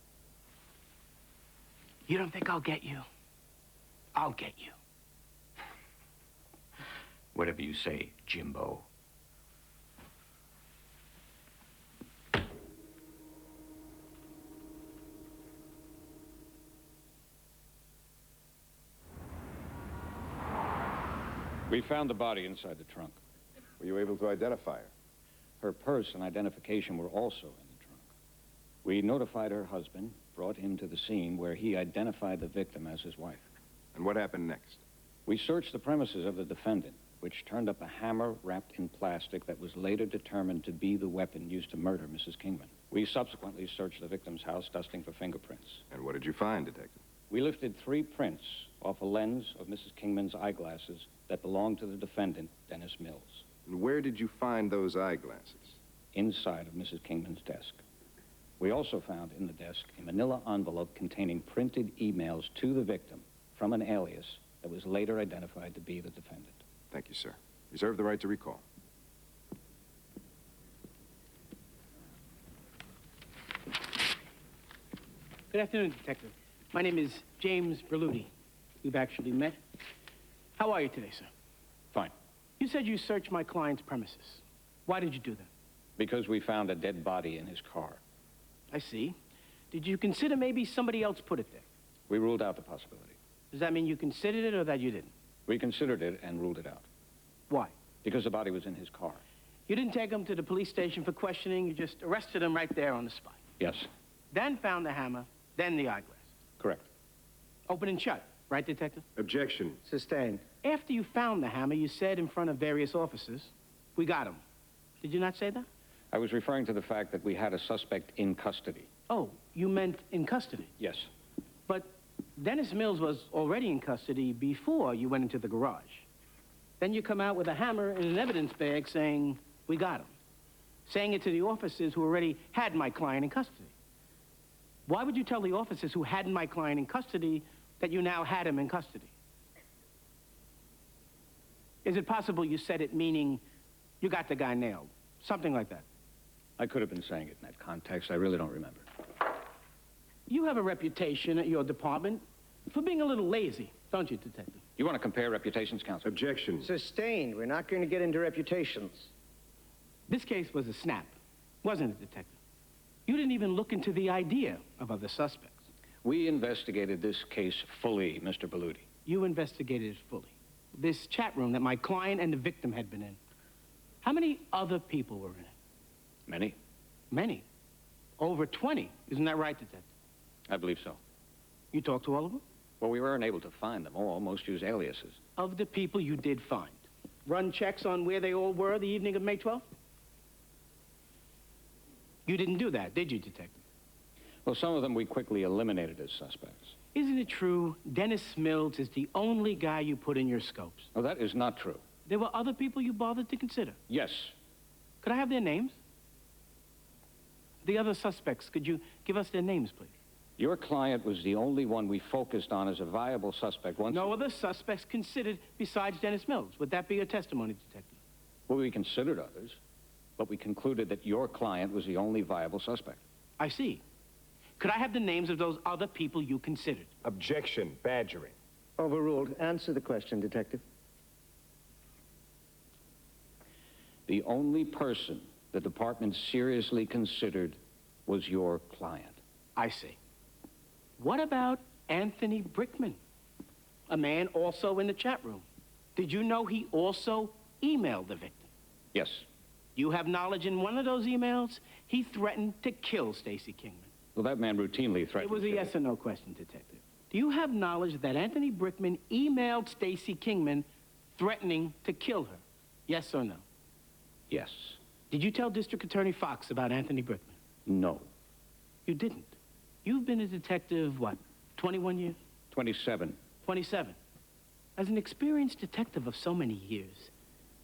[SPEAKER 4] You don't think I'll get you? I'll get you.
[SPEAKER 7] Whatever you say, Jimbo.
[SPEAKER 8] We found the body inside the trunk.
[SPEAKER 23] Were you able to identify her?
[SPEAKER 8] Her purse and identification were also in the trunk. We notified her husband, brought him to the scene where he identified the victim as his wife.
[SPEAKER 23] And what happened next?
[SPEAKER 8] We searched the premises of the defendant, which turned up a hammer wrapped in plastic that was later determined to be the weapon used to murder Mrs. Kingman. We subsequently searched the victim's house, dusting for fingerprints.
[SPEAKER 23] And what did you find, Detective?
[SPEAKER 8] We lifted 3 prints off a lens of Mrs. Kingman's eyeglasses that belonged to the defendant, Dennis Mills.
[SPEAKER 23] And where did you find those eyeglasses?
[SPEAKER 8] Inside of Mrs. Kingman's desk. We also found in the desk a manila envelope containing printed emails to the victim from an alias that was later identified to be the defendant.
[SPEAKER 23] Thank you, sir. Reserve the right to recall.
[SPEAKER 4] Good afternoon, Detective. My name is James Berluti. We've actually met. How are you today, sir?
[SPEAKER 8] Fine.
[SPEAKER 4] You said you searched my client's premises. Why did you do that?
[SPEAKER 8] Because we found a dead body in his car.
[SPEAKER 4] I see. Did you consider maybe somebody else put it there?
[SPEAKER 8] We ruled out the possibility.
[SPEAKER 4] Does that mean you considered it or that you didn't?
[SPEAKER 8] We considered it and ruled it out.
[SPEAKER 4] Why?
[SPEAKER 8] Because the body was in his car.
[SPEAKER 4] You didn't take him to the police station for questioning. You just arrested him right there on the spot.
[SPEAKER 8] Yes.
[SPEAKER 4] Then found the hammer, then the eyeglass.
[SPEAKER 8] Correct.
[SPEAKER 4] Open and shut. Right, Detective?
[SPEAKER 23] Objection.
[SPEAKER 4] Sustained. After you found the hammer, you said in front of various officers, "We got him." Did you not say that?
[SPEAKER 8] I was referring to the fact that we had a suspect in custody.
[SPEAKER 4] Oh, you meant in custody?
[SPEAKER 8] Yes.
[SPEAKER 4] But Dennis Mills was already in custody before you went into the garage. Then you come out with a hammer and an evidence bag saying, "We got him." Saying it to the officers who already had my client in custody. Why would you tell the officers who had my client in custody that you now had him in custody? Is it possible you said it meaning you got the guy nailed? Something like that.
[SPEAKER 8] I could have been saying it in that context. I really don't remember.
[SPEAKER 4] You have a reputation at your department for being a little lazy, don't you, Detective?
[SPEAKER 8] You want to compare reputations, counsel?
[SPEAKER 23] Objection.
[SPEAKER 4] Sustained. We're not going to get into reputations. This case was a snap, wasn't it, Detective? You didn't even look into the idea of other suspects.
[SPEAKER 8] We investigated this case fully, Mr. Berluti.
[SPEAKER 4] You investigated it fully. This chat room that my client and the victim had been in. How many other people were in it?
[SPEAKER 8] Many.
[SPEAKER 4] Many. Over 20. Isn't that right, Detective?
[SPEAKER 8] I believe so.
[SPEAKER 4] You talked to all of them?
[SPEAKER 8] Well, we weren't able to find them all. Most used aliases.
[SPEAKER 4] Of the people you did find. Run checks on where they all were the evening of May 12th? You didn't do that, did you, Detective?
[SPEAKER 8] Well, some of them we quickly eliminated as suspects.
[SPEAKER 4] Isn't it true Dennis Mills is the only guy you put in your scopes?
[SPEAKER 8] Oh, that is not true.
[SPEAKER 4] There were other people you bothered to consider?
[SPEAKER 8] Yes.
[SPEAKER 4] Could I have their names? The other suspects, could you give us their names, please?
[SPEAKER 8] Your client was the only one we focused on as a viable suspect once...
[SPEAKER 4] No other suspects considered besides Dennis Mills. Would that be your testimony, Detective?
[SPEAKER 8] Well, we considered others, but we concluded that your client was the only viable suspect.
[SPEAKER 4] I see. Could I have the names of those other people you considered?
[SPEAKER 9] Objection. Badgering.
[SPEAKER 11] Overruled. Answer the question, Detective.
[SPEAKER 8] The only person the department seriously considered was your client.
[SPEAKER 4] I see. What about Anthony Brickman? A man also in the chat room. Did you know he also emailed the victim?
[SPEAKER 8] Yes.
[SPEAKER 4] You have knowledge in one of those emails, he threatened to kill Stacy Kingman.
[SPEAKER 8] Well, that man routinely threatened...
[SPEAKER 4] It was a yes or no question, Detective. Do you have knowledge that Anthony Brickman emailed Stacy Kingman threatening to kill her? Yes or no?
[SPEAKER 8] Yes.
[SPEAKER 4] Did you tell District Attorney Fox about Anthony Brickman?
[SPEAKER 8] No.
[SPEAKER 4] You didn't? You've been a detective, what, 21 years?
[SPEAKER 8] 27.
[SPEAKER 4] 27. As an experienced detective of so many years,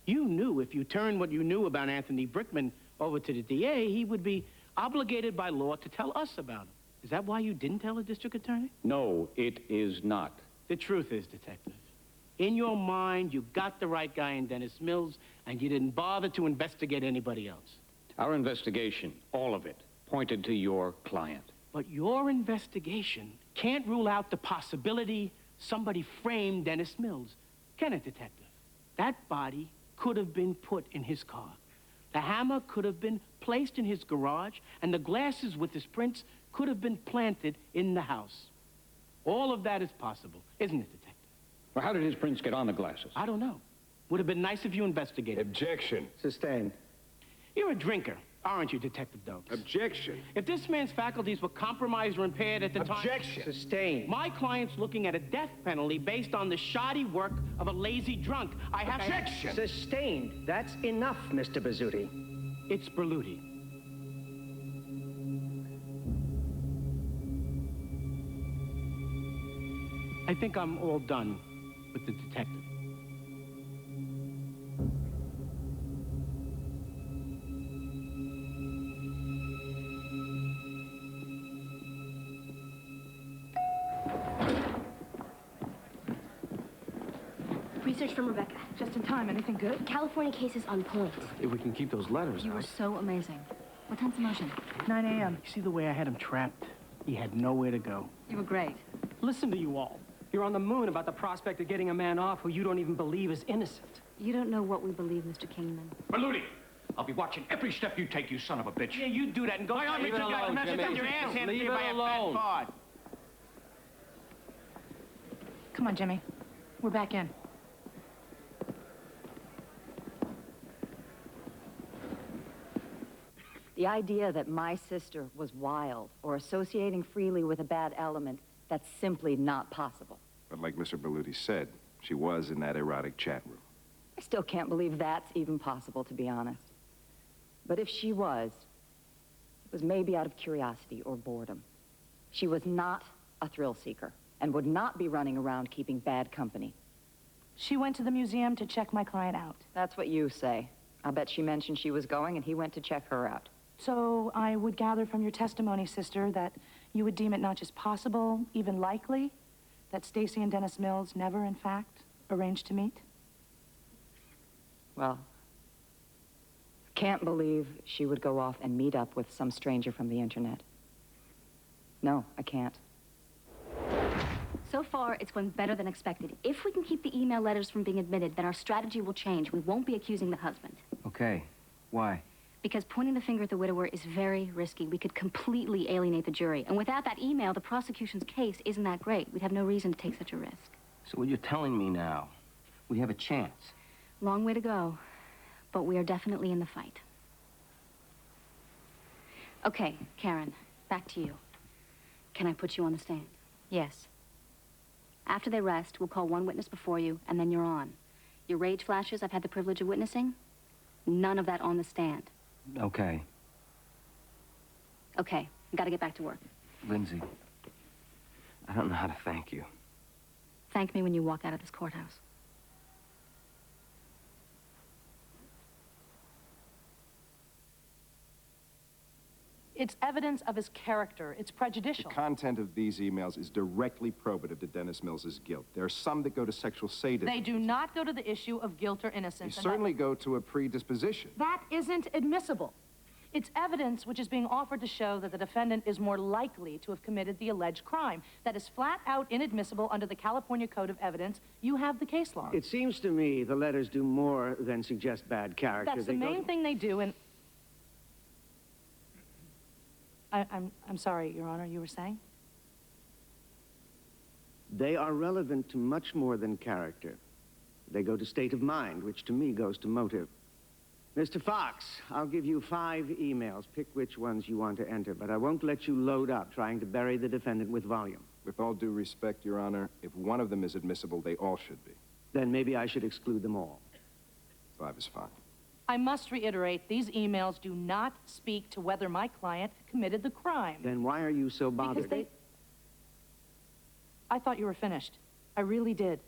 [SPEAKER 4] you knew if you turned what you knew about Anthony Brickman over to the DA, he would be obligated by law to tell us about him. Is that why you didn't tell the district attorney?
[SPEAKER 8] No, it is not.
[SPEAKER 4] The truth is, Detective, in your mind, you got the right guy in Dennis Mills, and you didn't bother to investigate anybody else.
[SPEAKER 8] Our investigation, all of it, pointed to your client.
[SPEAKER 4] But your investigation can't rule out the possibility somebody framed Dennis Mills. Can it, Detective? That body could have been put in his car. The hammer could have been placed in his garage, and the glasses with his prints could have been planted in the house. All of that is possible, isn't it, Detective?
[SPEAKER 8] Well, how did his prints get on the glasses?
[SPEAKER 4] I don't know. Would have been nice if you investigated.
[SPEAKER 9] Objection.
[SPEAKER 11] Sustained.
[SPEAKER 4] You're a drinker, aren't you, Detective Doakes?
[SPEAKER 9] Objection.
[SPEAKER 4] If this man's faculties were compromised or impaired at the time...
[SPEAKER 9] Objection.
[SPEAKER 11] Sustained.
[SPEAKER 4] My client's looking at a death penalty based on the shoddy work of a lazy drunk. I have...
[SPEAKER 9] Objection.
[SPEAKER 11] Sustained. That's enough, Mr. Bazzuti.
[SPEAKER 4] It's Berluti. I think I'm all done with the detective.
[SPEAKER 25] Research from Rebecca.
[SPEAKER 24] Just in time. Anything good?
[SPEAKER 25] California case is on point.
[SPEAKER 22] If we can keep those letters
[SPEAKER 25] You
[SPEAKER 22] out.
[SPEAKER 25] were so amazing. What time's the motion?
[SPEAKER 24] 9 a.m.
[SPEAKER 4] You see the way I had him trapped? He had nowhere to go.
[SPEAKER 25] You were great.
[SPEAKER 12] Listen to you all. You're on the moon about the prospect of getting a man off who you don't even believe is innocent.
[SPEAKER 25] You don't know what we believe, Mr. Kingman.
[SPEAKER 7] Berluti, I'll be watching every step you take, you son of a bitch.
[SPEAKER 4] Yeah, you do that and go...
[SPEAKER 7] Why aren't we together?
[SPEAKER 4] Get your ass handed to you by a fat bard.
[SPEAKER 24] Come on, Jimmy. We're back in.
[SPEAKER 15] The idea that my sister was wild or associating freely with a bad element, that's simply not possible.
[SPEAKER 23] But like Mr. Berluti said, she was in that erotic chat room.
[SPEAKER 15] I still can't believe that's even possible, to be honest. But if she was, it was maybe out of curiosity or boredom. She was not a thrill seeker and would not be running around keeping bad company.
[SPEAKER 24] She went to the museum to check my client out.
[SPEAKER 15] That's what you say. I'll bet she mentioned she was going and he went to check her out.
[SPEAKER 24] So I would gather from your testimony, sister, that you would deem it not just possible, even likely, that Stacy and Dennis Mills never, in fact, arranged to meet?
[SPEAKER 15] Well, I can't believe she would go off and meet up with some stranger from the internet. No, I can't.
[SPEAKER 25] So far, it's going better than expected. If we can keep the email letters from being admitted, then our strategy will change. We won't be accusing the husband.
[SPEAKER 22] Okay. Why?
[SPEAKER 25] Because pointing the finger at the widower is very risky. We could completely alienate the jury. And without that email, the prosecution's case isn't that great. We'd have no reason to take such a risk.
[SPEAKER 22] So what you're telling me now, we have a chance.
[SPEAKER 25] Long way to go, but we are definitely in the fight. Okay, Karen, back to you. Can I put you on the stand? Yes. After they rest, we'll call one witness before you, and then you're on. Your rage flashes I've had the privilege of witnessing, none of that on the stand.
[SPEAKER 22] Okay.
[SPEAKER 25] Okay, I've got to get back to work.
[SPEAKER 6] Lindsay, I don't know how to thank you.
[SPEAKER 25] Thank me when you walk out of this courthouse.
[SPEAKER 24] It's evidence of his character. It's prejudicial.
[SPEAKER 23] The content of these emails is directly probative to Dennis Mills's guilt. There are some that go to sexual sadism.
[SPEAKER 24] They do not go to the issue of guilt or innocence.
[SPEAKER 23] They certainly go to a predisposition.
[SPEAKER 24] That isn't admissible. It's evidence which is being offered to show that the defendant is more likely to have committed the alleged crime. That is flat out inadmissible under the California Code of Evidence. You have the case law.
[SPEAKER 11] It seems to me the letters do more than suggest bad character.
[SPEAKER 24] That's the main thing they do, and... I'm sorry, Your Honor, you were saying?
[SPEAKER 11] They are relevant to much more than character. They go to state of mind, which to me goes to motive. Mr. Fox, I'll give you 5 emails. Pick which ones you want to enter, but I won't let you load up trying to bury the defendant with volume.
[SPEAKER 23] With all due respect, Your Honor, if one of them is admissible, they all should be.
[SPEAKER 11] Then maybe I should exclude them all.
[SPEAKER 23] 5 is fine.
[SPEAKER 24] I must reiterate, these emails do not speak to whether my client committed the crime.
[SPEAKER 11] Then why are you so bothered?
[SPEAKER 24] Because I thought you were finished. I really did.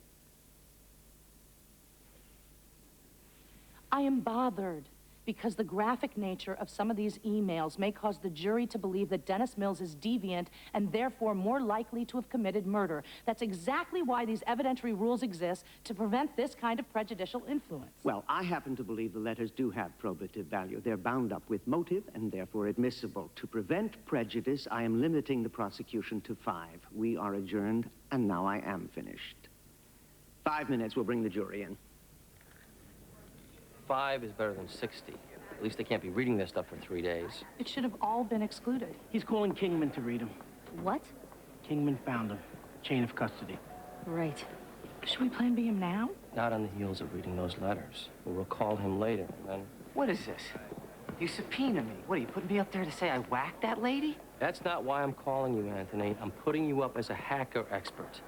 [SPEAKER 24] I am bothered because the graphic nature of some of these emails may cause the jury to believe that Dennis Mills is deviant and therefore more likely to have committed murder. That's exactly why these evidentiary rules exist, to prevent this kind of prejudicial influence.
[SPEAKER 11] Well, I happen to believe the letters do have probative value. They're bound up with motive and therefore admissible. To prevent prejudice, I am limiting the prosecution to 5. We are adjourned, and now I am finished. 5 minutes, we'll bring the jury in.
[SPEAKER 22] 5 is better than 60. At least they can't be reading this stuff for 3 days.
[SPEAKER 24] It should have all been excluded.
[SPEAKER 4] He's calling Kingman to read him.
[SPEAKER 25] What?
[SPEAKER 4] Kingman found him. Chain of custody.
[SPEAKER 25] Right.
[SPEAKER 24] Should we plan B him now?
[SPEAKER 22] Not on the heels of reading those letters. We'll recall him later, and then...
[SPEAKER 6] What is this? You subpoena me. What, are you putting me up there to say I whacked that lady?
[SPEAKER 22] That's not why I'm calling you, Anthony. I'm putting you up as a hacker expert.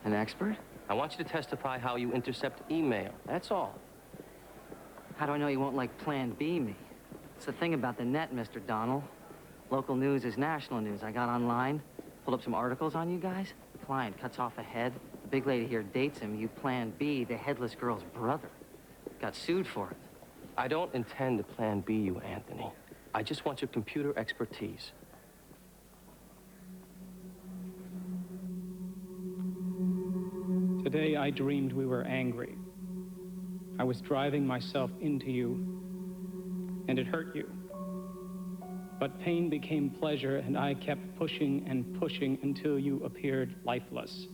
[SPEAKER 6] An expert?
[SPEAKER 22] I want you to testify how you intercept email. That's all.
[SPEAKER 6] How do I know you won't, like, Plan B me? It's the thing about the net, Mr. Donald. Local news is national news. I got online, pulled up some articles on you guys. The client cuts off a head. The big lady here dates him. You Plan B, the headless girl's brother. Got sued for it.
[SPEAKER 22] I don't intend to Plan B you, Anthony. I just want your computer expertise.
[SPEAKER 9] Today I dreamed we were angry. I was driving myself into you, and it hurt you. But pain became pleasure, and I kept pushing and pushing until you appeared lifeless.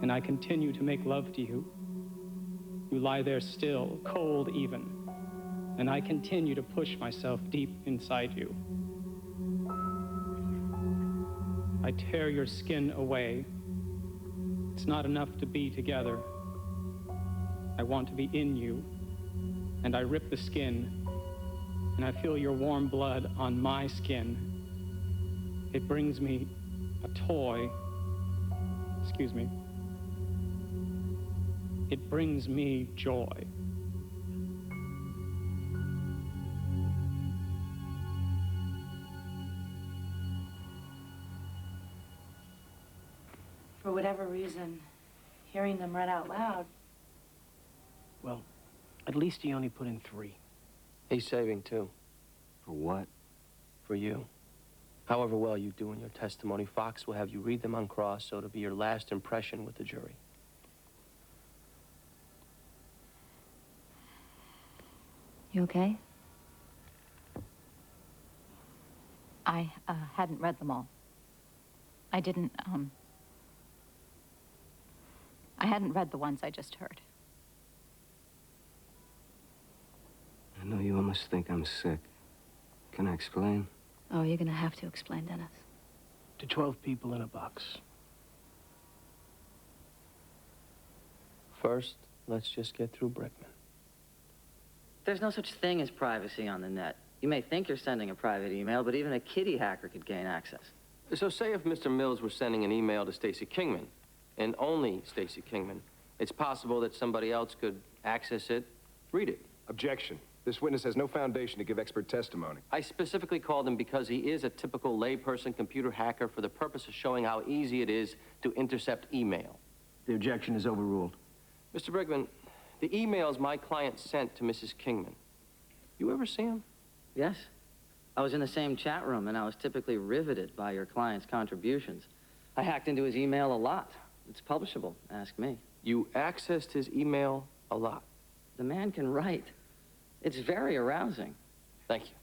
[SPEAKER 9] And I continue to make love to you. You lie there still, cold even, and I continue to push myself deep inside you. I tear your skin away. It's not enough to be together. I want to be in you, and I rip the skin, and I feel your warm blood on my skin. It brings me a toy. Excuse me. It brings me joy.
[SPEAKER 24] For whatever reason, hearing them read out loud...
[SPEAKER 4] Well, at least he only put in 3.
[SPEAKER 22] He's saving 2.
[SPEAKER 6] For what?
[SPEAKER 22] For you. However well you do in your testimony, Fox will have you read them on cross, so it'll be your last impression with the jury.
[SPEAKER 25] You okay? I hadn't read them all. I hadn't read the ones I just heard.
[SPEAKER 6] I know you almost think I'm sick. Can I explain?
[SPEAKER 25] Oh, you're gonna have to explain, Dennis.
[SPEAKER 4] To 12 people in a box.
[SPEAKER 22] First, let's just get through Brickman.
[SPEAKER 6] There's no such thing as privacy on the net. You may think you're sending a private email, but even a kiddie hacker could gain access.
[SPEAKER 22] So say if Mr. Mills were sending an email to Stacy Kingman, and only Stacy Kingman, it's possible that somebody else could access it, read it.
[SPEAKER 23] Objection. This witness has no foundation to give expert testimony.
[SPEAKER 22] I specifically called him because he is a typical layperson computer hacker for the purpose of showing how easy it is to intercept email.
[SPEAKER 10] The objection is overruled.
[SPEAKER 22] Mr. Brigman, the emails my client sent to Mrs. Kingman, you ever see them?
[SPEAKER 6] Yes. I was in the same chat room, and I was typically riveted by your client's contributions. I hacked into his email a lot. It's publishable, ask me.
[SPEAKER 22] You accessed his email a lot?
[SPEAKER 6] The man can write. It's very arousing.
[SPEAKER 22] Thank you.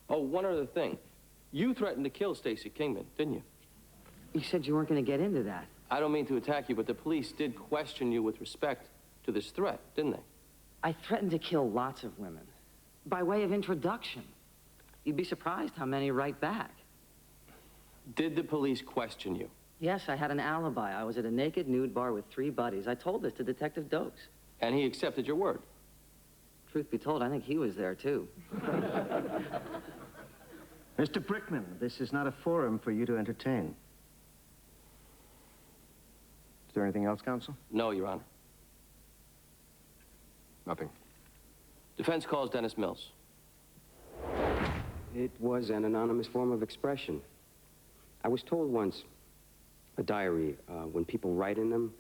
[SPEAKER 22] Oh, one other thing. You threatened to kill Stacy Kingman, didn't you?
[SPEAKER 6] You said you weren't going to get into that.
[SPEAKER 22] I don't mean to attack you, but the police did question you with respect to this threat, didn't they?
[SPEAKER 6] I threatened to kill lots of women. By way of introduction. You'd be surprised how many write back.
[SPEAKER 22] Did the police question you?
[SPEAKER 6] Yes, I had an alibi. I was at a naked nude bar with 3 buddies. I told this to Detective Dokes.
[SPEAKER 22] And he accepted your word?
[SPEAKER 6] Truth be told, I think he was there, too.
[SPEAKER 10] Mr. Brickman, this is not a forum for you to entertain. Is there anything else, counsel?
[SPEAKER 22] No, Your Honor.
[SPEAKER 23] Nothing.
[SPEAKER 22] Defense calls Dennis Mills.
[SPEAKER 14] It was an anonymous form of expression. I was told once, a diary, when people write in them,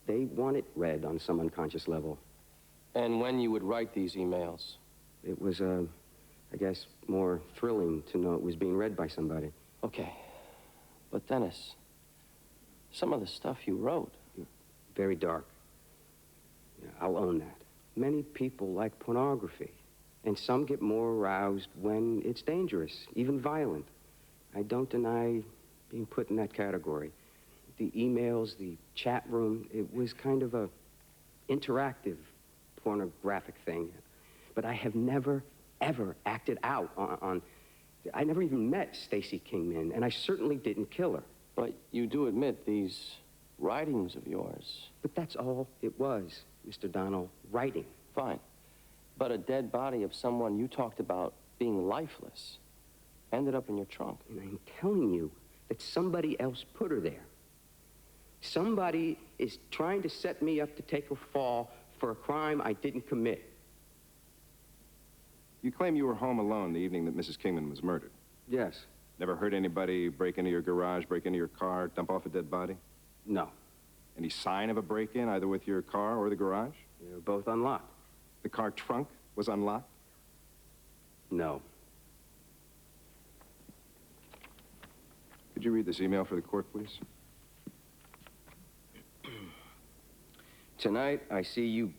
[SPEAKER 14] they want it read on some unconscious level.
[SPEAKER 22] And when you would write these emails?
[SPEAKER 14] It was, I guess, more thrilling to know it was being read by somebody.
[SPEAKER 22] Okay. But Dennis, some of the stuff you wrote...
[SPEAKER 14] Very dark. Yeah, I'll own that. Many people like pornography, and some get more aroused when it's dangerous, even violent. I don't deny being put in that category. The emails, the chat room, it was kind of a interactive pornographic thing. But I have never, ever acted out on I never even met Stacy Kingman, and I certainly didn't kill her.
[SPEAKER 22] But you do admit these writings of yours.
[SPEAKER 14] But that's all it was, Mr. Donnell, writing.
[SPEAKER 22] Fine. But a dead body of someone you talked about being lifeless ended up in your trunk.
[SPEAKER 14] And I'm telling you that somebody else put her there. Somebody is trying to set me up to take a fall for a crime I didn't commit.
[SPEAKER 23] You claim you were home alone the evening that Mrs. Kingman was murdered.
[SPEAKER 14] Yes.
[SPEAKER 23] Never heard anybody break into your garage, break into your car, dump off a dead body?
[SPEAKER 14] No.
[SPEAKER 23] Any sign of a break-in, either with your car or the garage?
[SPEAKER 14] They were both unlocked.
[SPEAKER 23] The car trunk was unlocked?
[SPEAKER 14] No.
[SPEAKER 23] Could you read this email for the court, please?
[SPEAKER 14] Tonight, I see you...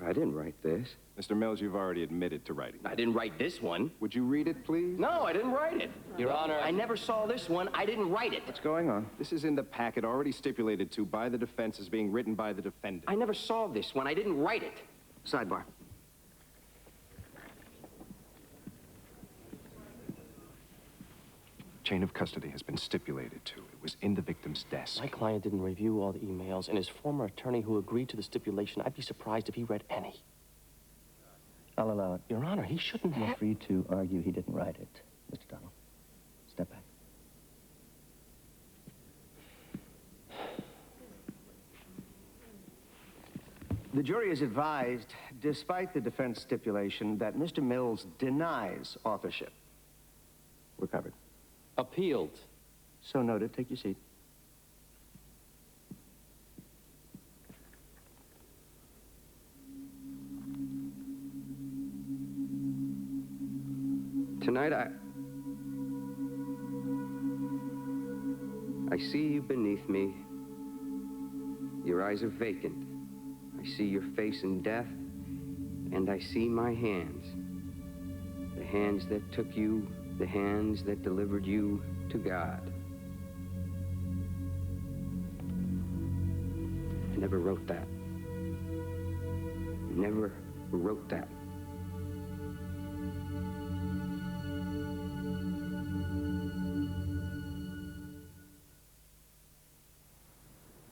[SPEAKER 14] I didn't write this.
[SPEAKER 23] Mr. Mills, you've already admitted to writing.
[SPEAKER 14] I didn't write this one.
[SPEAKER 23] Would you read it, please?
[SPEAKER 14] No, I didn't write it.
[SPEAKER 22] Your Honor...
[SPEAKER 14] I never saw this one. I didn't write it.
[SPEAKER 23] What's going on? This is in the packet already stipulated to by the defense as being written by the defendant.
[SPEAKER 14] I never saw this one. I didn't write it.
[SPEAKER 10] Sidebar.
[SPEAKER 23] Chain of custody has been stipulated to. It was in the victim's desk.
[SPEAKER 22] My client didn't review all the emails, and his former attorney who agreed to the stipulation, I'd be surprised if he read any.
[SPEAKER 10] I'll allow it.
[SPEAKER 22] Your Honor, he shouldn't have...
[SPEAKER 10] You're free to argue he didn't write it. Mr. Donnell, step back. The jury is advised, despite the defense stipulation, that Mr. Mills denies authorship. We're covered.
[SPEAKER 22] Appealed.
[SPEAKER 10] So noted. Take your seat.
[SPEAKER 14] Tonight, I see you beneath me. Your eyes are vacant. I see your face in death, and I see my hands. The hands that took you, the hands that delivered you to God. I never wrote that. Never wrote that.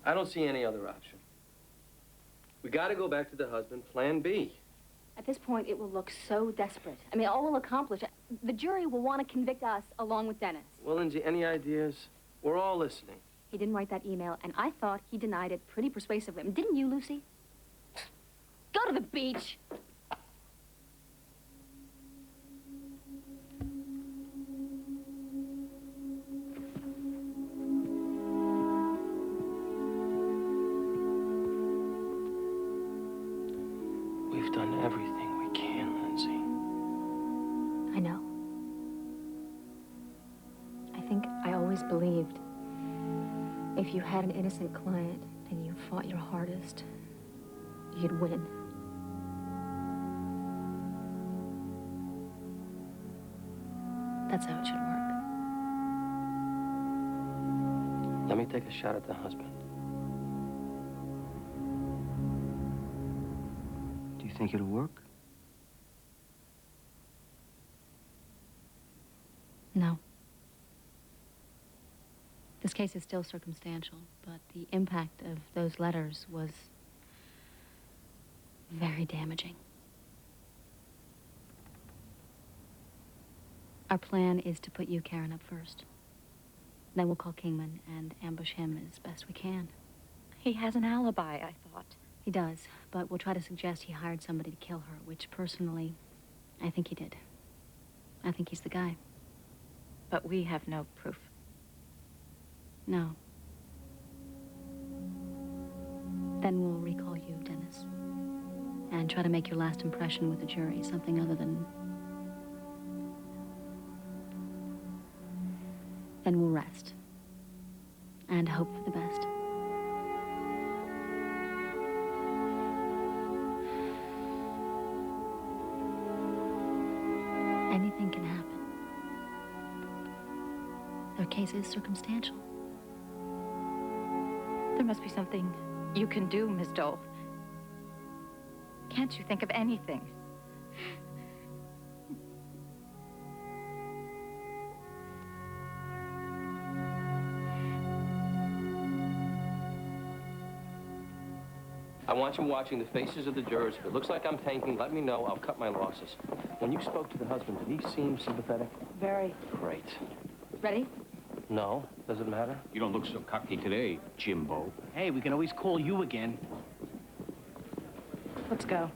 [SPEAKER 22] I don't see any other option. We gotta go back to the husband, plan B.
[SPEAKER 25] At this point, it will look so desperate. I mean, all we'll accomplish, the jury will want to convict us along with Dennis.
[SPEAKER 22] Well, Lindsay, any ideas? We're all listening.
[SPEAKER 25] He didn't write that email, and I thought he denied it pretty persuasively. I mean, didn't you, Lucy? Go to the beach.
[SPEAKER 22] We've done everything we can, Lindsay.
[SPEAKER 25] I know. I think I always believed if you had an innocent client and you fought your hardest, you'd win. That's how it should work.
[SPEAKER 22] Let me take a shot at the husband.
[SPEAKER 10] Do you think it'll work?
[SPEAKER 25] No. This case is still circumstantial, but the impact of those letters was very damaging. Our plan is to put you, Karen, up first. Then we'll call Kingman and ambush him as best we can.
[SPEAKER 15] He has an alibi, I thought.
[SPEAKER 25] He does, but we'll try to suggest he hired somebody to kill her, which personally, I think he did. I think he's the guy.
[SPEAKER 15] But we have no proof.
[SPEAKER 25] No. Then we'll recall you, Dennis. And try to make your last impression with the jury something other than... Then we'll rest. And hope for the best. Anything can happen. Their case is circumstantial.
[SPEAKER 15] There must be something you can do, Miss Dole. Can't you think of anything?
[SPEAKER 22] I want you watching the faces of the jurors. If it looks like I'm tanking, let me know. I'll cut my losses. When you spoke to the husband, did he seem sympathetic?
[SPEAKER 25] Very.
[SPEAKER 22] Great.
[SPEAKER 25] Ready?
[SPEAKER 22] No? Does it matter?
[SPEAKER 7] You don't look so cocky today, Jimbo.
[SPEAKER 18] Hey, we can always call you again.
[SPEAKER 24] Let's go.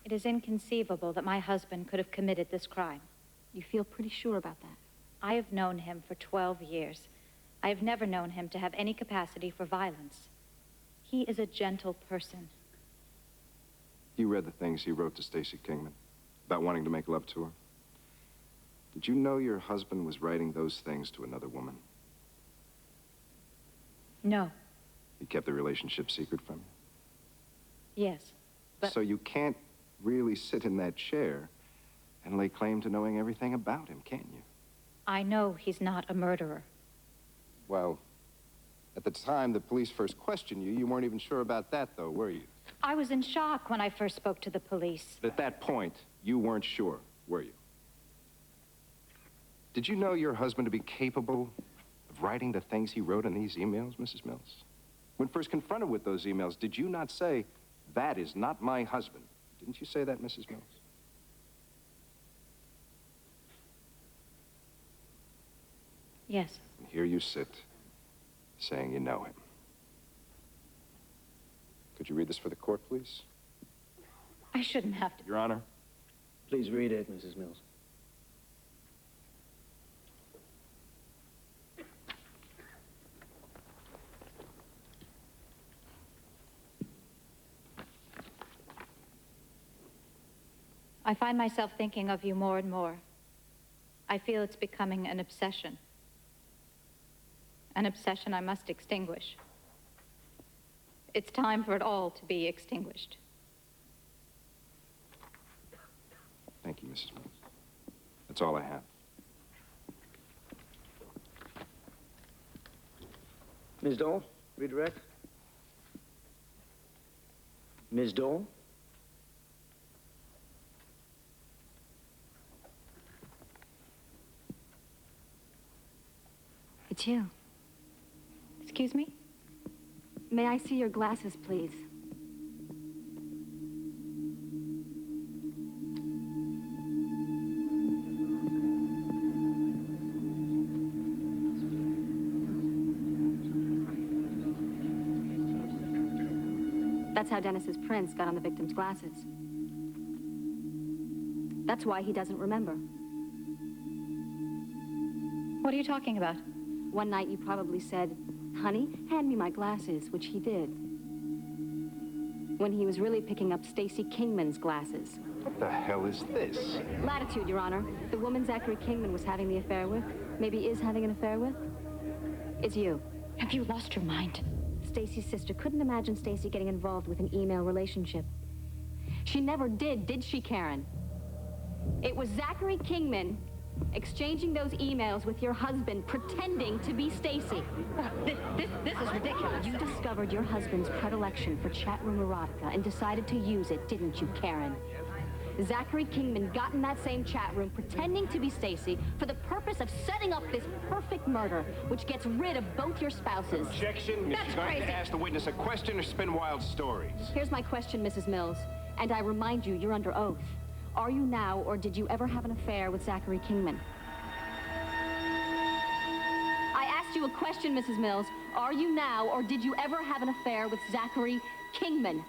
[SPEAKER 15] It is inconceivable that my husband could have committed this crime.
[SPEAKER 25] You feel pretty sure about that?
[SPEAKER 15] I have known him for 12 years. I have never known him to have any capacity for violence. He is a gentle person.
[SPEAKER 23] You read the things he wrote to Stacy Kingman about wanting to make love to her. Did you know your husband was writing those things to another woman?
[SPEAKER 15] No.
[SPEAKER 23] He kept the relationship secret from you?
[SPEAKER 15] Yes, but...
[SPEAKER 23] So you can't really sit in that chair and lay claim to knowing everything about him, can you?
[SPEAKER 15] I know he's not a murderer.
[SPEAKER 23] Well, at the time the police first questioned you, you weren't even sure about that, though, were you?
[SPEAKER 15] I was in shock when I first spoke to the police.
[SPEAKER 23] But at that point, you weren't sure, were you? Did you know your husband to be capable of writing the things he wrote in these emails, Mrs. Mills? When first confronted with those emails, did you not say, "That is not my husband"? Didn't you say that, Mrs. Mills?
[SPEAKER 15] Yes.
[SPEAKER 23] And here you sit, saying you know him. Could you read this for the court, please?
[SPEAKER 15] I shouldn't have to.
[SPEAKER 23] Your Honor.
[SPEAKER 10] Please read it, Mrs. Mills.
[SPEAKER 15] I find myself thinking of you more and more. I feel it's becoming an obsession. An obsession I must extinguish. It's time for it all to be extinguished.
[SPEAKER 23] Thank you, Mrs. Mills. That's all I have.
[SPEAKER 10] Ms. Dole, redirect. Ms. Dole?
[SPEAKER 25] It's you.
[SPEAKER 15] Excuse me?
[SPEAKER 25] May I see your glasses, please? That's how Dennis's prints got on the victim's glasses. That's why he doesn't remember.
[SPEAKER 24] What are you talking about?
[SPEAKER 25] One night you probably said, "Honey, hand me my glasses," which he did. When he was really picking up Stacy Kingman's glasses.
[SPEAKER 23] What the hell is this?
[SPEAKER 25] Latitude, Your Honor. The woman Zachary Kingman was having the affair with, maybe is having an affair with, it's you.
[SPEAKER 24] Have you lost your mind?
[SPEAKER 25] Stacy's sister couldn't imagine Stacy getting involved with an email relationship. She never did she, Karen? It was Zachary Kingman exchanging those emails with your husband, pretending to be Stacy.
[SPEAKER 24] This is ridiculous.
[SPEAKER 25] You discovered your husband's predilection for chat room erotica and decided to use it, didn't you, Karen? Zachary Kingman got in that same chat room pretending to be Stacy for the purpose of setting up this perfect murder, which gets rid of both your spouses.
[SPEAKER 14] Objection.
[SPEAKER 25] That's
[SPEAKER 14] Mr. Going
[SPEAKER 25] crazy.
[SPEAKER 14] to ask the witness a question or spin wild stories.
[SPEAKER 25] Here's my question, Mrs. Mills, and I remind you, you're under oath. Are you now, or did you ever have an affair with Zachary Kingman? I asked you a question, Mrs. Mills. Are you now, or did you ever have an affair with Zachary Kingman?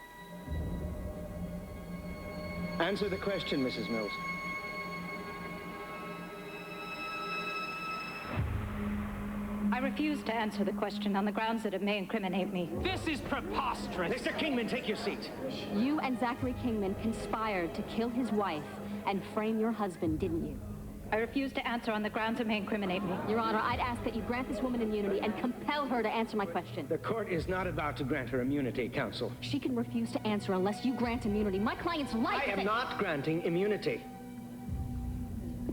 [SPEAKER 10] Answer the question, Mrs. Mills.
[SPEAKER 24] I refuse to answer the question on the grounds that it may incriminate me.
[SPEAKER 12] This is preposterous.
[SPEAKER 10] Mr. Kingman, take your seat.
[SPEAKER 25] You and Zachary Kingman conspired to kill his wife and frame your husband, didn't you?
[SPEAKER 24] I refuse to answer on the grounds it may incriminate me.
[SPEAKER 25] Your Honor, I'd ask that you grant this woman immunity and compel her to answer my question.
[SPEAKER 10] The court is not about to grant her immunity, counsel.
[SPEAKER 25] She can refuse to answer unless you grant immunity. My client's life...
[SPEAKER 10] I am not granting immunity.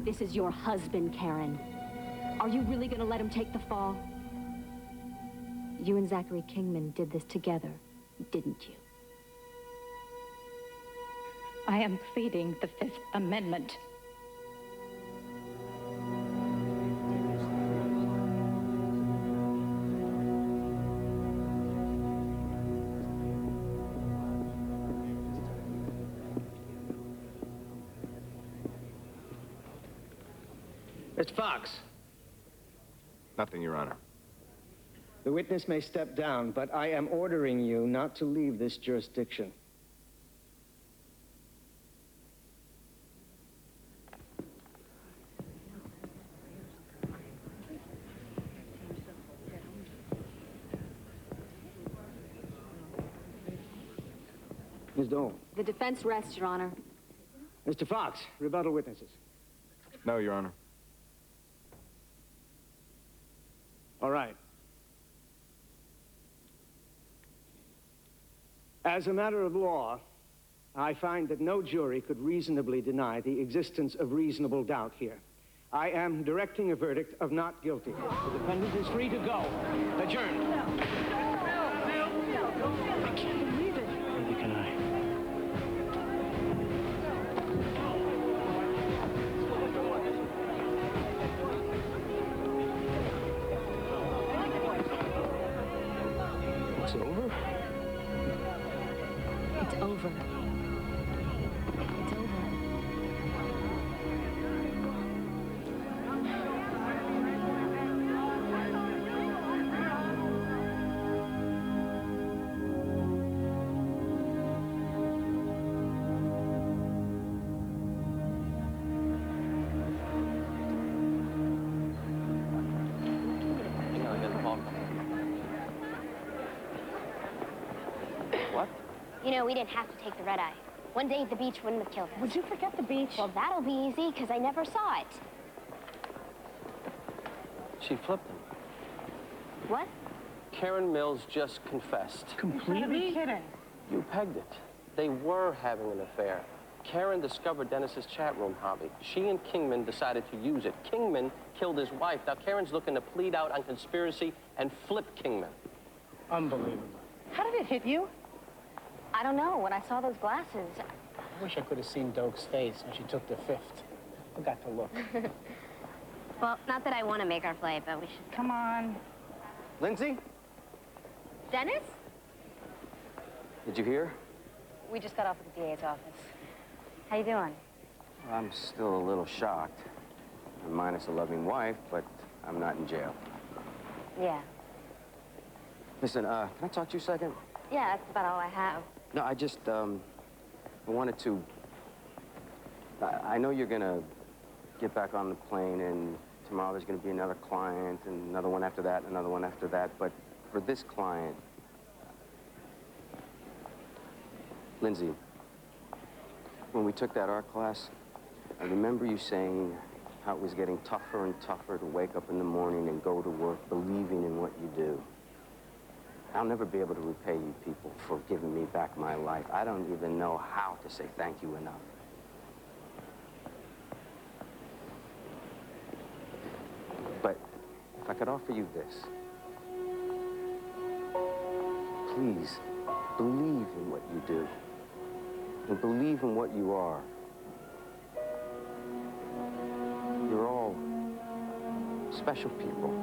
[SPEAKER 25] This is your husband, Karen. Are you really going to let him take the fall? You and Zachary Kingman did this together, didn't you?
[SPEAKER 24] I am pleading the Fifth Amendment.
[SPEAKER 10] Mr. Fox.
[SPEAKER 23] Nothing, Your Honor.
[SPEAKER 10] The witness may step down, but I am ordering you not to leave this jurisdiction. Ms. Dole.
[SPEAKER 25] The defense rests, Your Honor.
[SPEAKER 10] Mr. Fox, rebuttal witnesses.
[SPEAKER 23] No, Your Honor.
[SPEAKER 10] All right. As a matter of law, I find that no jury could reasonably deny the existence of reasonable doubt here. I am directing a verdict of not guilty. The defendant is free to go. Adjourned.
[SPEAKER 12] I can't believe it.
[SPEAKER 10] Neither can I. It's over?
[SPEAKER 25] It's over. It's over.
[SPEAKER 1] What? You know, we didn't have to take the red eye. One day at the beach wouldn't have killed us.
[SPEAKER 24] Would you forget the beach?
[SPEAKER 1] Well, that'll be easy, because I never saw it.
[SPEAKER 22] She flipped him.
[SPEAKER 1] What?
[SPEAKER 22] Karen Mills just confessed.
[SPEAKER 24] Completely? You gotta be kidding.
[SPEAKER 22] You pegged it. They were having an affair. Karen discovered Dennis's chat room hobby. She and Kingman decided to use it. Kingman killed his wife. Now Karen's looking to plead out on conspiracy and flip Kingman.
[SPEAKER 12] Unbelievable.
[SPEAKER 24] How did it hit you?
[SPEAKER 1] I don't know. When I saw those glasses...
[SPEAKER 12] I wish I could have seen Doak's face when she took the fifth. I got to look.
[SPEAKER 1] Well, not that I want to make our play, but we should...
[SPEAKER 24] Come on.
[SPEAKER 14] Lindsay,
[SPEAKER 1] Dennis?
[SPEAKER 14] did you hear?
[SPEAKER 1] We just got off at the DA's office. How you doing?
[SPEAKER 14] I'm still a little shocked. I'm minus a loving wife, but I'm not in jail.
[SPEAKER 1] Yeah.
[SPEAKER 14] Listen, can I talk to you a second?
[SPEAKER 1] Yeah, that's about all I have.
[SPEAKER 14] No, I just, I wanted to... I know you're gonna get back on the plane, and tomorrow there's gonna be another client, and another one after that, another one after that, but for this client... Lindsay, when we took that art class, I remember you saying how it was getting tougher and tougher to wake up in the morning and go to work believing in what you do. I'll never be able to repay you people for giving me back my life. I don't even know how to say thank you enough. But if I could offer you this, please believe in what you do and believe in what you are. You're all special people.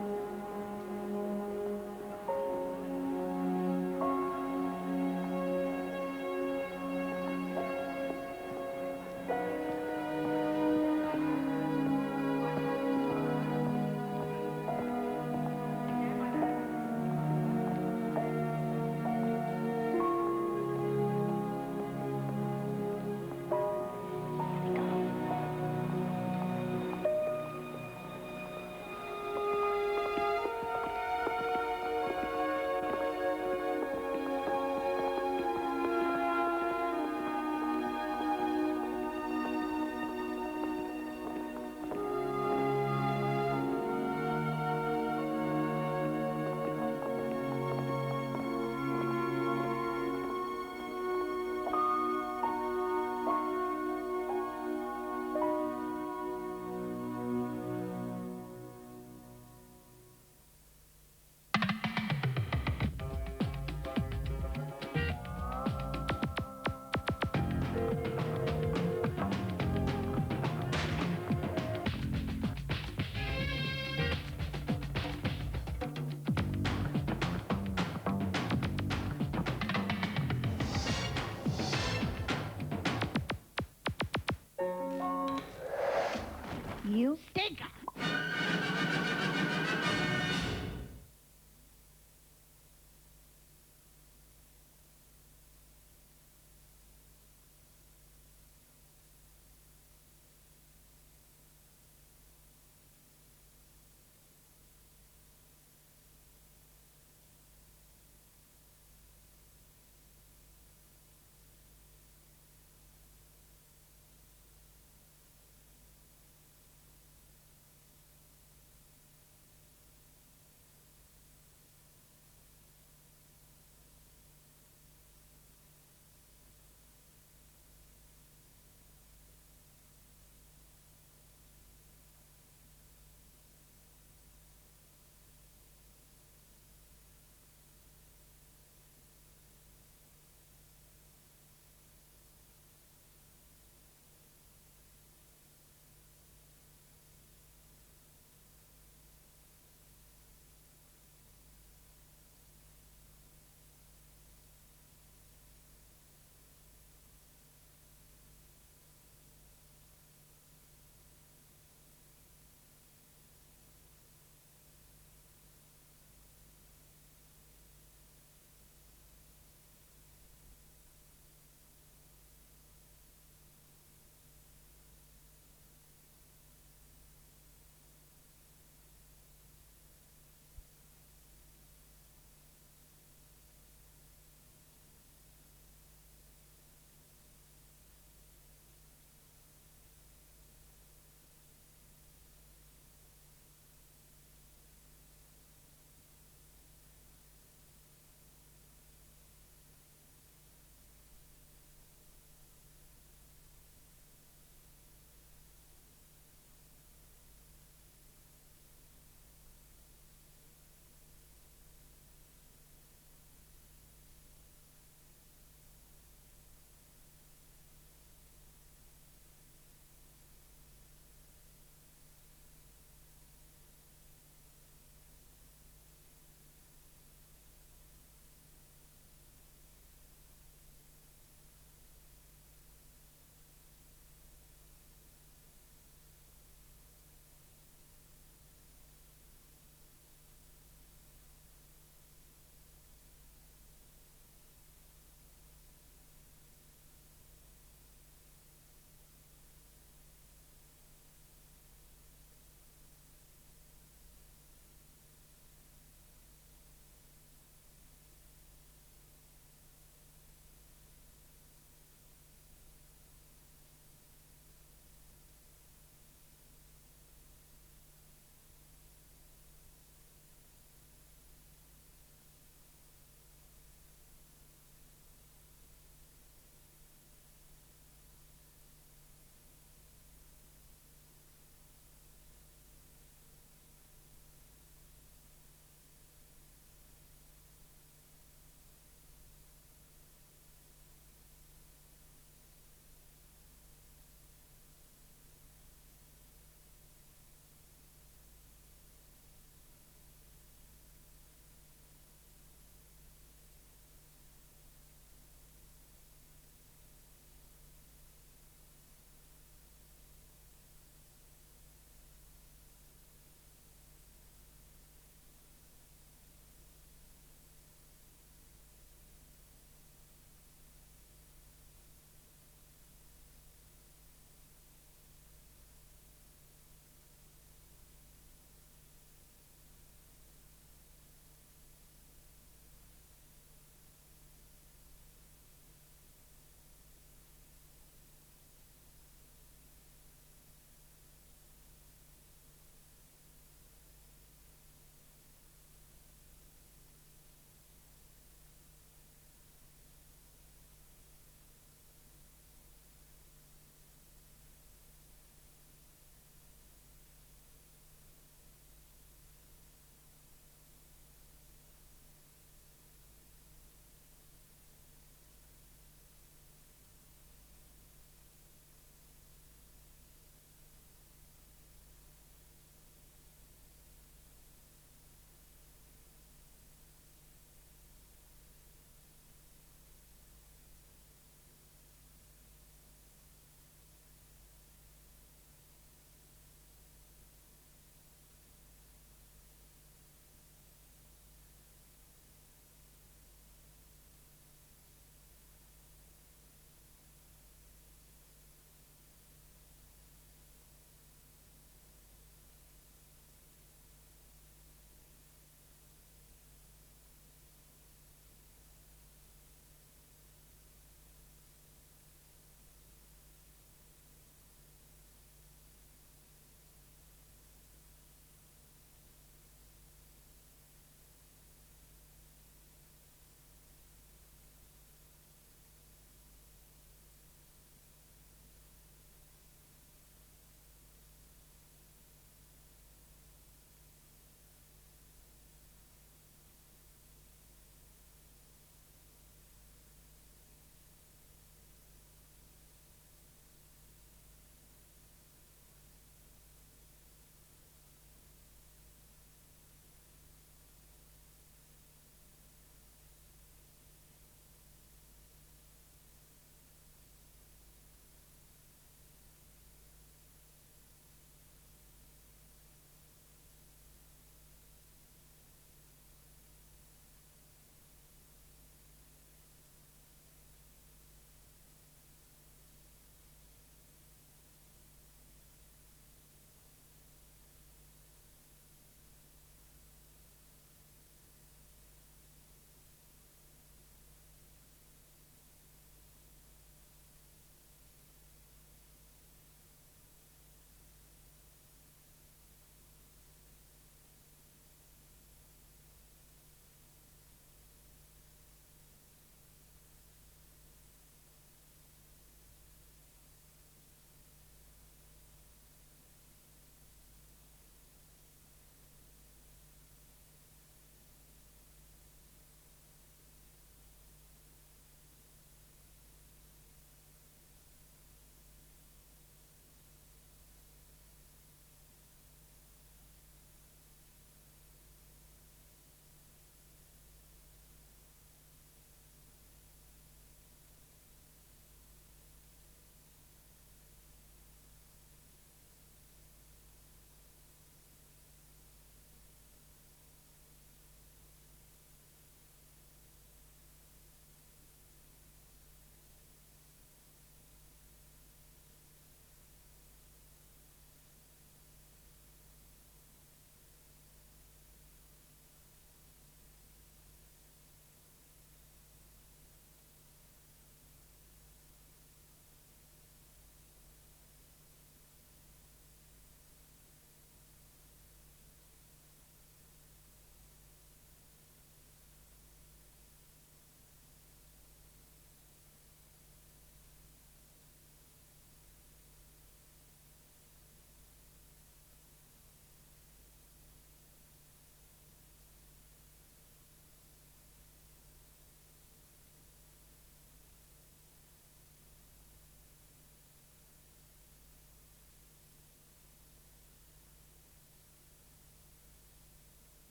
[SPEAKER 2] You stinker!